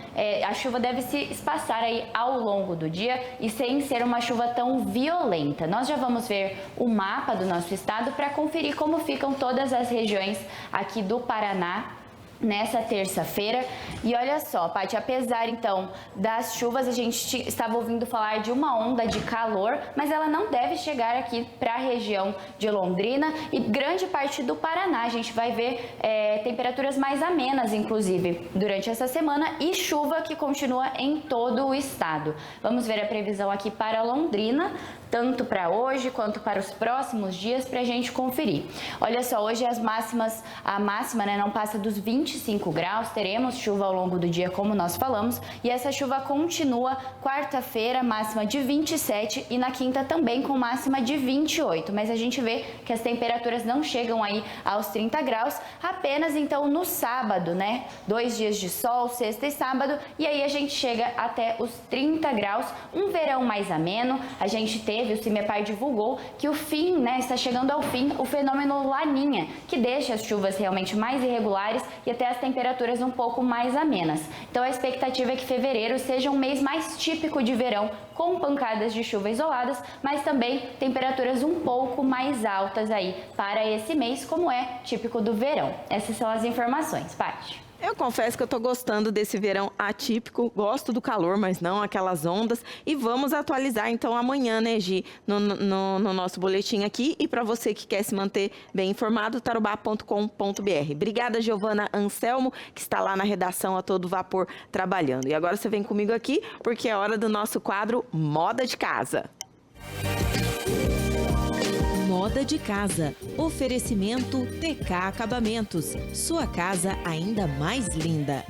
a chuva deve se espaçar aí ao longo do dia e sem ser uma chuva tão violenta. Nós já vamos ver o mapa do nosso estado para conferir como ficam todas as regiões aqui do Paraná nessa terça-feira. E olha só, Paty, apesar então das chuvas, a gente estava ouvindo falar de uma onda de calor, mas ela não deve chegar aqui para a região de Londrina e grande parte do Paraná. A gente vai ver temperaturas mais amenas, inclusive, durante essa semana e chuva que continua em todo o estado. Vamos ver a previsão aqui para Londrina, tanto para hoje quanto para os próximos dias, para a gente conferir. Olha só, hoje a máxima, né, não passa dos 25 graus, teremos chuva ao longo do dia, como nós falamos, e essa chuva continua quarta-feira, máxima de 27 e na quinta também com máxima de 28, mas a gente vê que as temperaturas não chegam aí aos 30 graus, apenas então no sábado, né, 2 dias de sol, sexta e sábado, e aí a gente chega até os 30 graus, um verão mais ameno. A gente teve, o CIMEPAR divulgou que o fim, né, está chegando ao fim o fenômeno Laninha, que deixa as chuvas realmente mais irregulares e até as temperaturas um pouco mais amenas. Então a expectativa é que fevereiro seja um mês mais típico de verão, com pancadas de chuva isoladas, mas também temperaturas um pouco mais altas aí para esse mês, como é típico do verão. Essas são as informações, Paty. Eu confesso que eu tô gostando desse verão atípico, gosto do calor, mas não aquelas ondas. E vamos atualizar então amanhã, né, Gi, no nosso boletim aqui. E para você que quer se manter bem informado, tarobá.com.br. Obrigada, Giovana Anselmo, que está lá na redação a todo vapor trabalhando. E agora você vem comigo aqui, porque é hora do nosso quadro Moda de Casa. Moda de casa. Oferecimento TK Acabamentos. Sua casa ainda mais linda.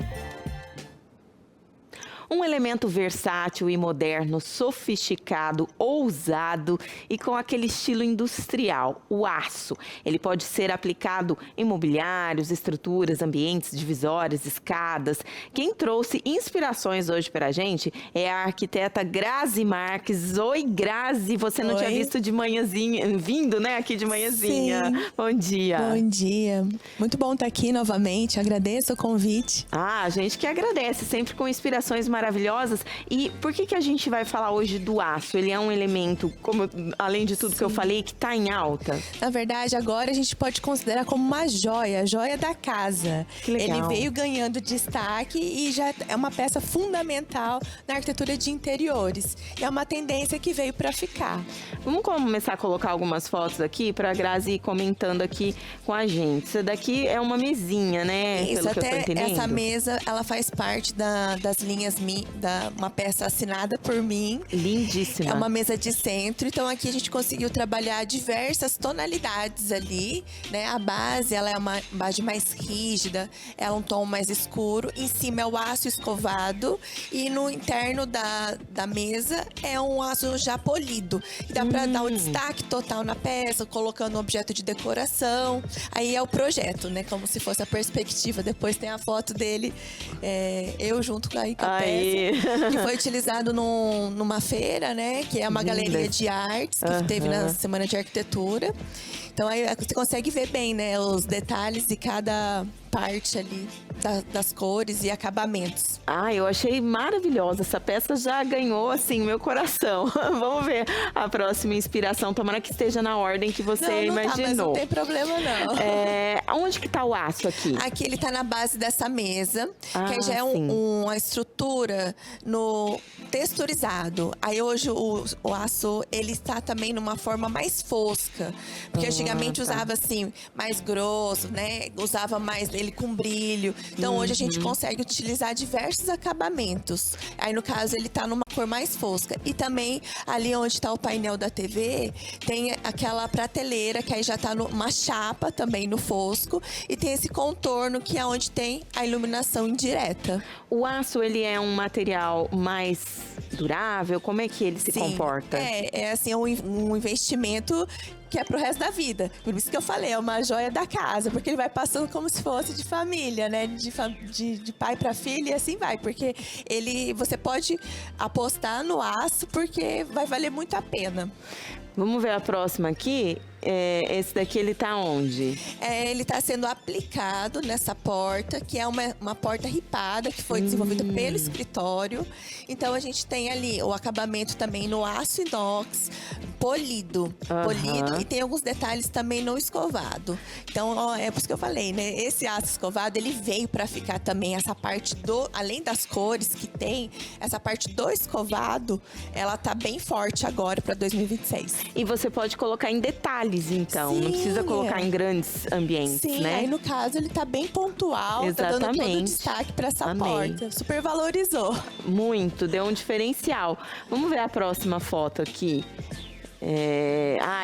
Um elemento versátil e moderno, sofisticado, ousado e com aquele estilo industrial, o aço. Ele pode ser aplicado em mobiliários, estruturas, ambientes, divisórias, escadas. Quem trouxe inspirações hoje para a gente é a arquiteta Grazi Marques. Oi, Grazi, você não tinha visto de manhãzinha, vindo, né, aqui de manhãzinha. Sim. Bom dia. Bom dia. Muito bom estar aqui novamente, agradeço o convite. A gente que agradece, sempre com inspirações maravilhosas. E por que a gente vai falar hoje do aço? Ele é um elemento, como além de tudo que eu falei, que está em alta. Na verdade, agora a gente pode considerar como uma joia, joia da casa. Que legal. Ele veio ganhando destaque e já é uma peça fundamental na arquitetura de interiores. E é uma tendência que veio para ficar. Vamos começar a colocar algumas fotos aqui para a Grazi ir comentando aqui com a gente. Isso daqui é uma mesinha, né? Isso, Pelo que eu tô até entendendo. essa mesa, ela faz parte das linhas uma peça assinada por mim. Lindíssima. É uma mesa de centro, então aqui a gente conseguiu trabalhar diversas tonalidades ali, né? A base, ela é uma base mais rígida, ela é um tom mais escuro. Em cima é o aço escovado e no interno da mesa é um aço já polido. E dá pra dar o destaque total na peça, colocando um objeto de decoração. Aí é o projeto, né? Como se fosse a perspectiva. Depois tem a foto dele, eu junto com a peça. Que foi utilizado numa feira, né? Que é uma galeria de artes que teve na Semana de Arquitetura. Então aí você consegue ver bem, né? Os detalhes de cada parte ali das cores e acabamentos. Eu achei maravilhosa. Essa peça já ganhou, assim, meu coração. Vamos ver a próxima inspiração. Tomara que esteja na ordem que você não imaginou. Tá, mas não tem problema, não. Onde que tá o aço aqui? Aqui ele tá na base dessa mesa, que aí já é sim. uma estrutura no texturizado. Aí hoje o aço, ele está também numa forma mais fosca. Porque antigamente usava assim, mais grosso, né? Usava mais ele com brilho. Então hoje a gente consegue utilizar diversos acabamentos. Aí no caso ele tá numa cor mais fosca. E também ali onde tá o painel da TV, tem aquela prateleira que aí já tá uma chapa também no fosco. E tem esse contorno que é onde tem a iluminação indireta. O aço, ele é um material mais durável? Como é que ele se comporta? É assim, um investimento que é pro resto da vida. Por isso que eu falei, é uma joia da casa, porque ele vai passando como se fosse de família, né? De pai para filho e assim vai. Porque você pode apostar no aço, porque vai valer muito a pena. Vamos ver a próxima aqui. Esse daqui, ele tá onde? Ele tá sendo aplicado nessa porta, que é uma porta ripada, que foi desenvolvida pelo escritório. Então, a gente tem ali o acabamento também no aço inox, polido. E tem alguns detalhes também no escovado. Então, é por isso que eu falei, né? Esse aço escovado, ele veio para ficar também. Essa parte além das cores que tem, essa parte do escovado, ela tá bem forte agora para 2026. E você pode colocar em detalhes, então. Não precisa colocar em grandes ambientes, né? Aí no caso ele tá bem pontual, Exatamente. tá dando todo o destaque para essa porta. Super valorizou. Muito, deu um diferencial. Vamos ver a próxima foto aqui.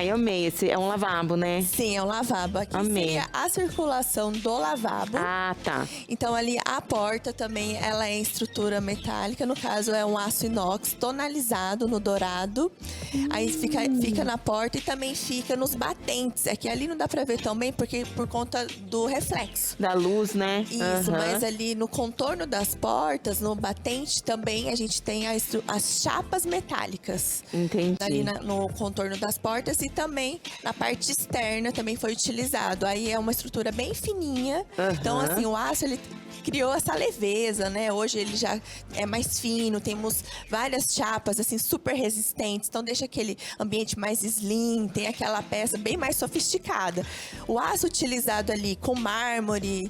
Eu amei esse. É um lavabo, né? Sim, é um lavabo. Aqui seria a circulação do lavabo. Tá. Então ali a porta também, ela é em estrutura metálica. No caso é um aço inox tonalizado no dourado. Aí fica na porta e também fica nos batentes. É que ali não dá pra ver tão bem porque por conta do reflexo. Da luz, né? Isso, mas ali no contorno das portas, no batente também a gente tem as chapas metálicas. Entendi. Ali no contorno das portas e também na parte externa também foi utilizado. Aí é uma estrutura bem fininha. Então, assim, o aço, ele criou essa leveza, né? Hoje ele já é mais fino, temos várias chapas, assim, super resistentes. Então, deixa aquele ambiente mais slim, tem aquela peça bem mais sofisticada. O aço utilizado ali com mármore,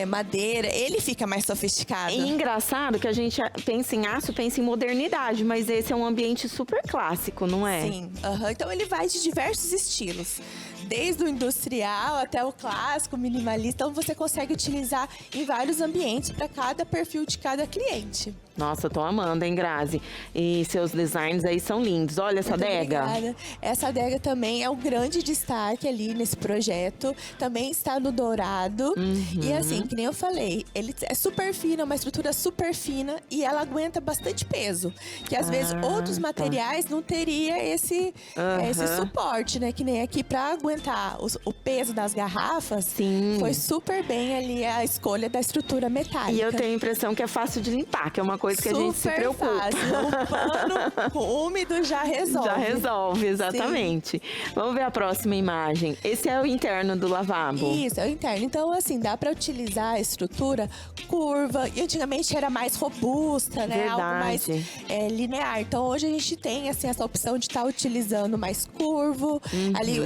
madeira, ele fica mais sofisticado. É engraçado que a gente pensa em aço, pensa em modernidade, mas esse é um ambiente super clássico, não é? Sim, então ele vai de diversos estilos. Desde o industrial até o clássico, minimalista. Então você consegue utilizar em vários ambientes para cada perfil de cada cliente. Nossa, tô amando, hein, Grazi? E seus designs aí são lindos. Olha essa Muito adega. obrigada. Essa adega também é um grande destaque ali nesse projeto. Também está no dourado. E assim, que nem eu falei, ele é super fina, uma estrutura super fina e ela aguenta bastante peso. Que às vezes outros materiais não teria esse suporte, né? Que nem aqui para aguentar o peso das garrafas. Sim. Foi super bem ali a escolha da estrutura metálica. E eu tenho a impressão que é fácil de limpar, que é uma coisa que a gente se preocupa. Fácil. Um pano úmido já resolve. Já resolve, exatamente. Vamos ver a próxima imagem. Esse é o interno do lavabo. Isso, é o interno. Então, assim, dá para utilizar a estrutura curva. E antigamente era mais robusta, né? Verdade. Algo mais linear. Então, hoje a gente tem, assim, essa opção de estar utilizando mais curvo. Ali,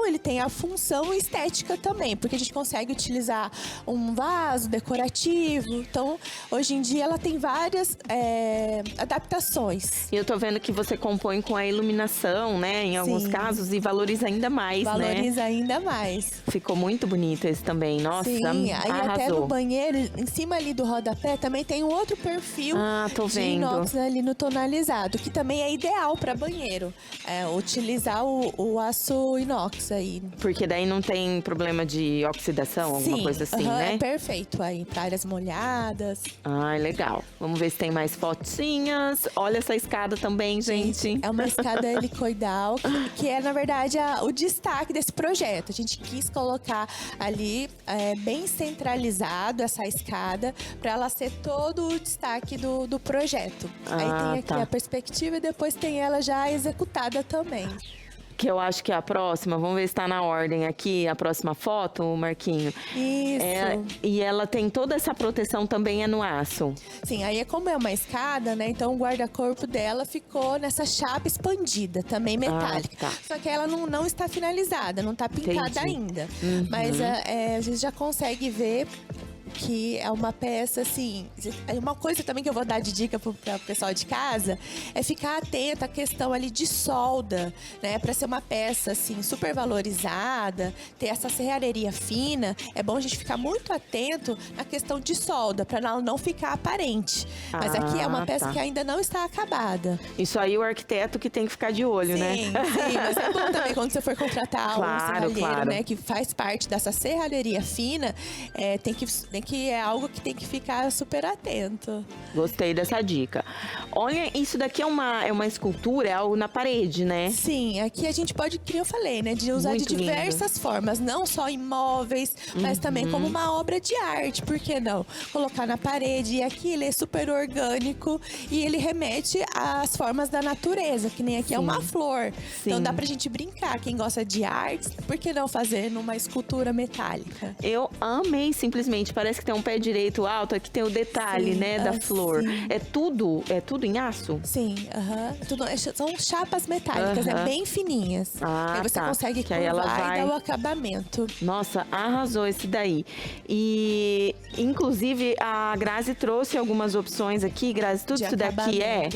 ele tem a função estética também. Porque a gente consegue utilizar um vaso decorativo. Então, hoje em dia, ela tem várias adaptações. E eu tô vendo que você compõe com a iluminação, né? Em alguns casos, e valoriza ainda mais, né? Valoriza ainda mais. Ficou muito bonito esse também. Nossa, Sim, aí arrasou. até no banheiro, em cima ali do rodapé, também tem um outro perfil tô de vendo. inox ali no tonalizado, que também é ideal para banheiro. Utilizar o aço inox aí. Porque daí não tem problema de oxidação, alguma coisa assim, né? É perfeito aí, para áreas molhadas. Ai, legal. Vamos ver se tem mais fotinhas. Olha essa escada também, gente. É uma escada helicoidal, que é, na verdade, o destaque desse projeto. A gente quis colocar ali bem centralizado essa escada, para ela ser todo o destaque do projeto. Aí tem aqui a perspectiva e depois tem ela já executada também. Que eu acho que é a próxima. Vamos ver se tá na ordem aqui, a próxima foto, Marquinho. Isso. E ela tem toda essa proteção também no aço. Sim, aí como é uma escada, né? Então o guarda-corpo dela ficou nessa chapa expandida, também metálica. Só que ela não está finalizada, não está pintada ainda. Mas a gente já consegue ver que é uma peça, assim... Uma coisa também que eu vou dar de dica para o pessoal de casa é ficar atento à questão ali de solda, né? Para ser uma peça, assim, super valorizada, ter essa serralheria fina, é bom a gente ficar muito atento na questão de solda, para ela não ficar aparente. Mas aqui é uma peça que ainda não está acabada. Isso aí o arquiteto que tem que ficar de olho, né? Sim, mas é bom também quando você for contratar um serralheiro, né? Que faz parte dessa serralheria fina, tem que é algo que tem que ficar super atento. Gostei dessa dica. Olha, isso daqui é uma escultura, é algo na parede, né? Sim, aqui a gente pode, como eu falei, né? De usar Muito de diversas formas, não só imóveis, mas também como uma obra de arte, por que não? Colocar na parede, e aqui ele é super orgânico e ele remete às formas da natureza, que nem aqui é uma flor. Então dá pra gente brincar, quem gosta de artes, por que não fazer numa escultura metálica? Eu amei, simplesmente, parece que tem um pé direito alto, aqui tem o detalhe, né, da flor. É tudo em aço? Sim, são chapas metálicas, bem fininhas. Aí você consegue curvar e dar o acabamento. Nossa, arrasou esse daí. E, inclusive, a Grazi trouxe algumas opções aqui. Grazi, tudo isso daqui é?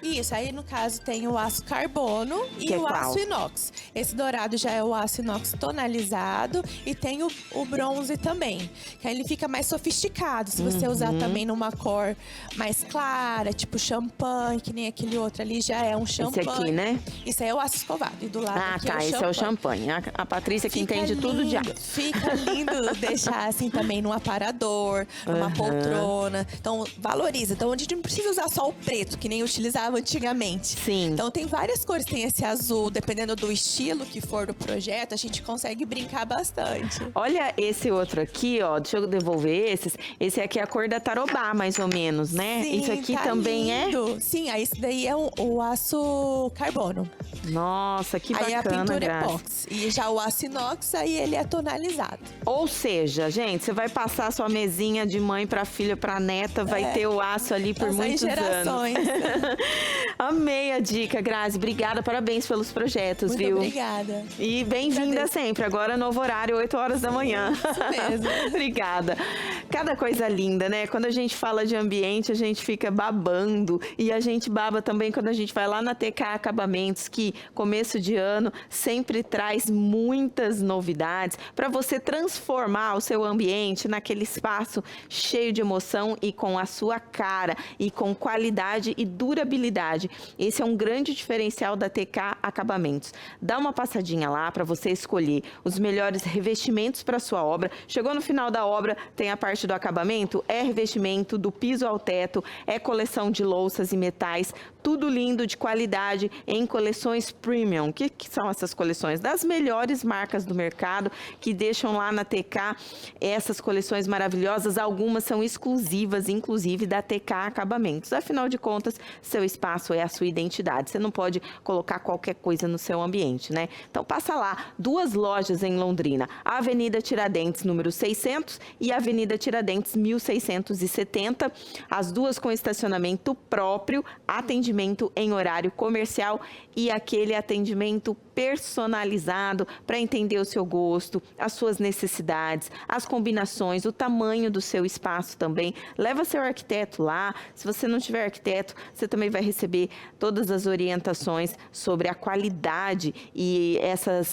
Isso, aí no caso tem o aço carbono e o aço inox. Esse dourado já é o aço inox tonalizado e tem o bronze também, que aí ele fica mais sofisticado. Se você usar também numa cor mais clara, tipo champanhe, que nem aquele outro ali, já é um champanhe. Esse aqui, né? Isso aí é o aço escovado. E do lado aqui é o esse champanhe. é o champanhe. A Patrícia que entende tudo de aço. Fica lindo deixar assim também num aparador, numa poltrona. Então, valoriza. Então, a gente não precisa usar só o preto, que nem utilizava antigamente. Sim. Então, tem várias cores. Tem esse azul, dependendo do estilo que for do projeto, a gente consegue brincar bastante. Olha esse outro aqui, ó. Deixa eu devolver esses. Esse aqui é a cor da tarobá, mais ou menos, né? Sim, isso aqui tá também lindo. Sim, aí esse daí é o aço carbono. Nossa, que bacana, aí a pintura Grazi. epóxi. E já o aço inox, aí ele é tonalizado. Ou seja, gente, você vai passar sua mesinha de mãe pra filha, pra neta, vai ter o aço ali por muitos gerações. anos. Amei a dica, Grazi. Obrigada, parabéns pelos projetos, Muito viu? obrigada. E bem-vinda sempre. Agora, novo horário, 8 horas da manhã. Isso mesmo. Obrigada. Cada coisa linda, né? Quando a gente fala de ambiente, a gente fica babando. E a gente baba também quando a gente vai lá na TK Acabamentos, que começo de ano sempre traz muitas novidades para você transformar o seu ambiente naquele espaço cheio de emoção e com a sua cara e com qualidade e durabilidade. Esse é um grande diferencial da TK Acabamentos. Dá uma passadinha lá para você escolher os melhores revestimentos para sua obra. Chegou no final da obra, tem a parte do acabamento, é revestimento do piso ao teto, é coleção de louças e metais, tudo lindo, de qualidade, em coleções premium. O que são essas coleções? Das melhores marcas do mercado, que deixam lá na TK essas coleções maravilhosas. Algumas são exclusivas, inclusive da TK Acabamentos. Afinal de contas, seu espaço é a sua identidade. Você não pode colocar qualquer coisa no seu ambiente, né? Então passa lá, 2 lojas em Londrina, a Avenida Tiradentes, número 600 e a Avenida Tiradentes, 1670, as duas com estacionamento próprio, atendimento em horário comercial e aquele atendimento personalizado para entender o seu gosto, as suas necessidades, as combinações, o tamanho do seu espaço também. Leva seu arquiteto lá. Se você não tiver arquiteto, você também vai receber todas as orientações sobre a qualidade e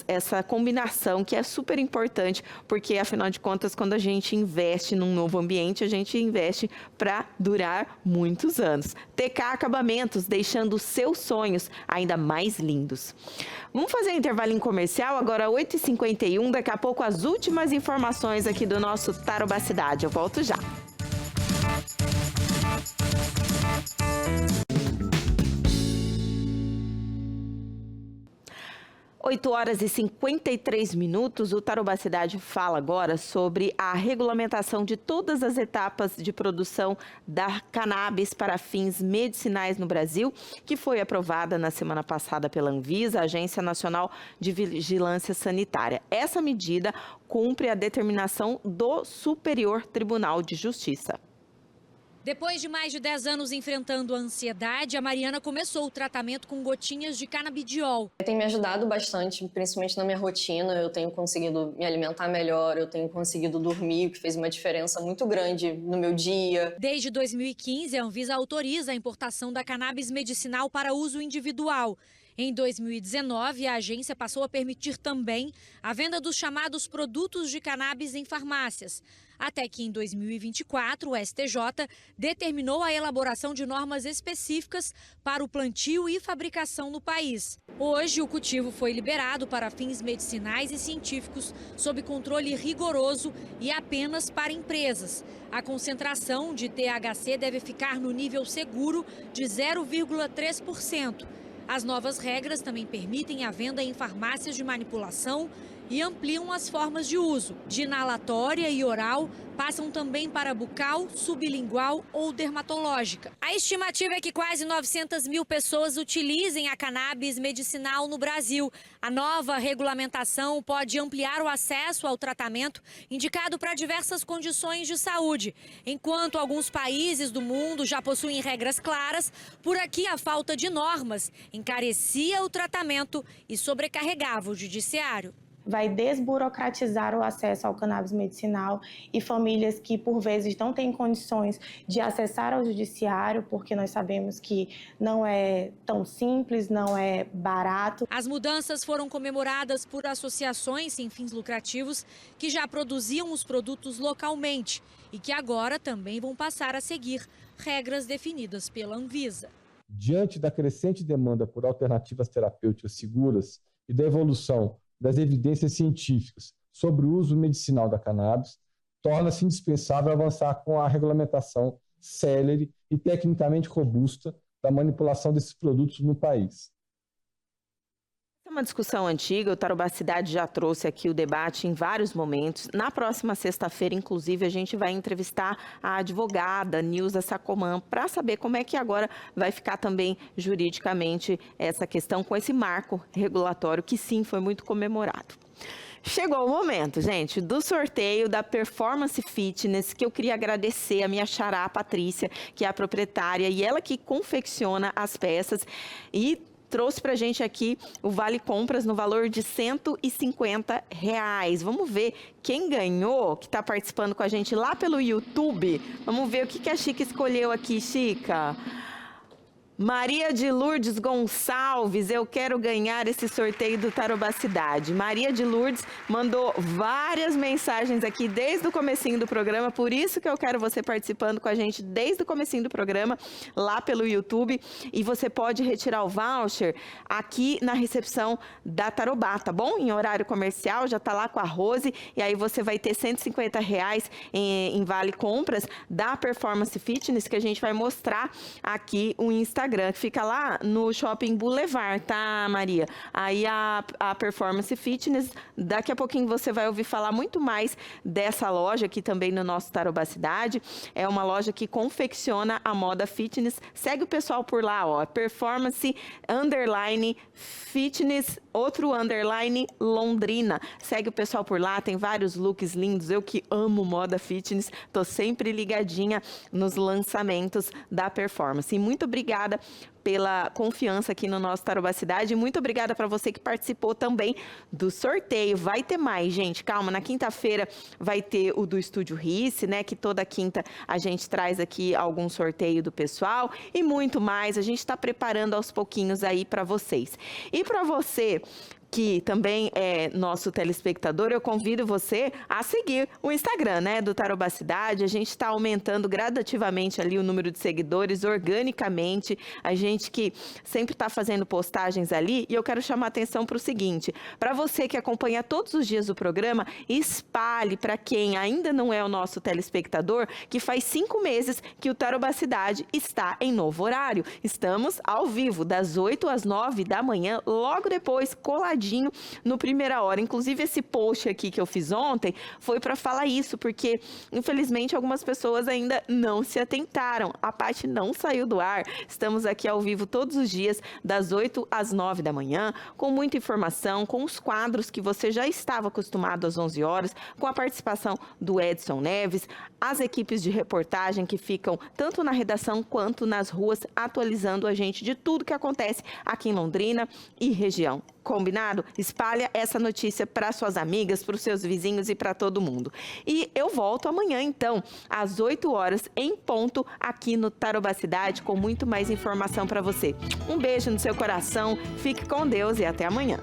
essa combinação que é super importante, porque afinal de contas, quando a gente investe num novo ambiente, a gente investe para durar muitos anos. TK Acabamentos, deixando os seus sonhos ainda mais lindos. Vamos fazer um intervalinho comercial, agora 8h51, daqui a pouco as últimas informações aqui do nosso Tarobá Cidade. Eu volto já. 8h53, o Tarobá Cidade fala agora sobre a regulamentação de todas as etapas de produção da cannabis para fins medicinais no Brasil, que foi aprovada na semana passada pela Anvisa, Agência Nacional de Vigilância Sanitária. Essa medida cumpre a determinação do Superior Tribunal de Justiça. Depois de mais de 10 anos enfrentando a ansiedade, a Mariana começou o tratamento com gotinhas de canabidiol. Tem me ajudado bastante, principalmente na minha rotina. Eu tenho conseguido me alimentar melhor, eu tenho conseguido dormir, o que fez uma diferença muito grande no meu dia. Desde 2015, a Anvisa autoriza a importação da cannabis medicinal para uso individual. Em 2019, a agência passou a permitir também a venda dos chamados produtos de cannabis em farmácias. Até que em 2024, o STJ determinou a elaboração de normas específicas para o plantio e fabricação no país. Hoje, o cultivo foi liberado para fins medicinais e científicos sob controle rigoroso e apenas para empresas. A concentração de THC deve ficar no nível seguro de 0,3%. As novas regras também permitem a venda em farmácias de manipulação e ampliam as formas de uso. De inalatória e oral, passam também para bucal, sublingual ou dermatológica. A estimativa é que quase 900 mil pessoas utilizem a cannabis medicinal no Brasil. A nova regulamentação pode ampliar o acesso ao tratamento indicado para diversas condições de saúde. Enquanto alguns países do mundo já possuem regras claras, por aqui a falta de normas encarecia o tratamento e sobrecarregava o judiciário. Vai desburocratizar o acesso ao cannabis medicinal e famílias que, por vezes, não têm condições de acessar ao judiciário, porque nós sabemos que não é tão simples, não é barato. As mudanças foram comemoradas por associações sem fins lucrativos que já produziam os produtos localmente e que agora também vão passar a seguir regras definidas pela Anvisa. Diante da crescente demanda por alternativas terapêuticas seguras e da evolução das evidências científicas sobre o uso medicinal da cannabis, torna-se indispensável avançar com a regulamentação célere e tecnicamente robusta da manipulação desses produtos no país. É uma discussão antiga, o Tarobá Cidade já trouxe aqui o debate em vários momentos. Na próxima sexta-feira, inclusive, a gente vai entrevistar a advogada Nilza Sacomã para saber como é que agora vai ficar também juridicamente essa questão com esse marco regulatório que sim foi muito comemorado. Chegou o momento, gente, do sorteio da Performance Fitness, que eu queria agradecer a minha xará, a Patrícia, que é a proprietária e ela que confecciona as peças e trouxe pra gente aqui o Vale Compras no valor de R$150. Vamos ver quem ganhou, que tá participando com a gente lá pelo YouTube. Vamos ver o que a Chica escolheu aqui, Chica. Maria de Lourdes Gonçalves, eu quero ganhar esse sorteio do Tarobá Cidade. Maria de Lourdes mandou várias mensagens aqui desde o comecinho do programa, por isso que eu quero você participando com a gente desde o comecinho do programa, lá pelo YouTube. E você pode retirar o voucher aqui na recepção da Tarobá, tá bom? Em horário comercial, já tá lá com a Rose, e aí você vai ter R$150 em Vale Compras da Performance Fitness, que a gente vai mostrar aqui o Instagram, que fica lá no Shopping Boulevard, tá, Maria? Aí a Performance Fitness, daqui a pouquinho você vai ouvir falar muito mais dessa loja aqui também no nosso Tarobá Cidade. É uma loja que confecciona a moda fitness. Segue o pessoal por lá, ó, Performance _ Fitness, outro _ Londrina. Segue o pessoal por lá, tem vários looks lindos. Eu que amo moda fitness, tô sempre ligadinha nos lançamentos da Performance. E muito obrigada pela confiança aqui no nosso Tarobá Cidade. Muito obrigada para você que participou também do sorteio. Vai ter mais, gente. Calma, na quinta-feira vai ter o do Estúdio Rice, né? Que toda quinta a gente traz aqui algum sorteio do pessoal e muito mais. A gente está preparando aos pouquinhos aí para vocês. E para você que também é nosso telespectador, eu convido você a seguir o Instagram, né, do Tarobá Cidade. A gente está aumentando gradativamente ali o número de seguidores, organicamente. A gente que sempre está fazendo postagens ali. E eu quero chamar a atenção para o seguinte: para você que acompanha todos os dias o programa, espalhe para quem ainda não é o nosso telespectador, que faz 5 meses que o Tarobá Cidade está em novo horário. Estamos ao vivo, das 8 às 9 da manhã, logo depois, coladinho no Primeira Hora. Inclusive, esse post aqui que eu fiz ontem foi para falar isso, porque infelizmente algumas pessoas ainda não se atentaram. A parte não saiu do ar. Estamos aqui ao vivo todos os dias, das 8 às 9 da manhã, com muita informação, com os quadros que você já estava acostumado às 11 horas, com a participação do Edson Neves, as equipes de reportagem que ficam tanto na redação quanto nas ruas, atualizando a gente de tudo que acontece aqui em Londrina e região. Combinado? Espalha essa notícia para suas amigas, para os seus vizinhos e para todo mundo. E eu volto amanhã, então, às 8 horas, em ponto, aqui no Tarobá Cidade, com muito mais informação para você. Um beijo no seu coração, fique com Deus e até amanhã.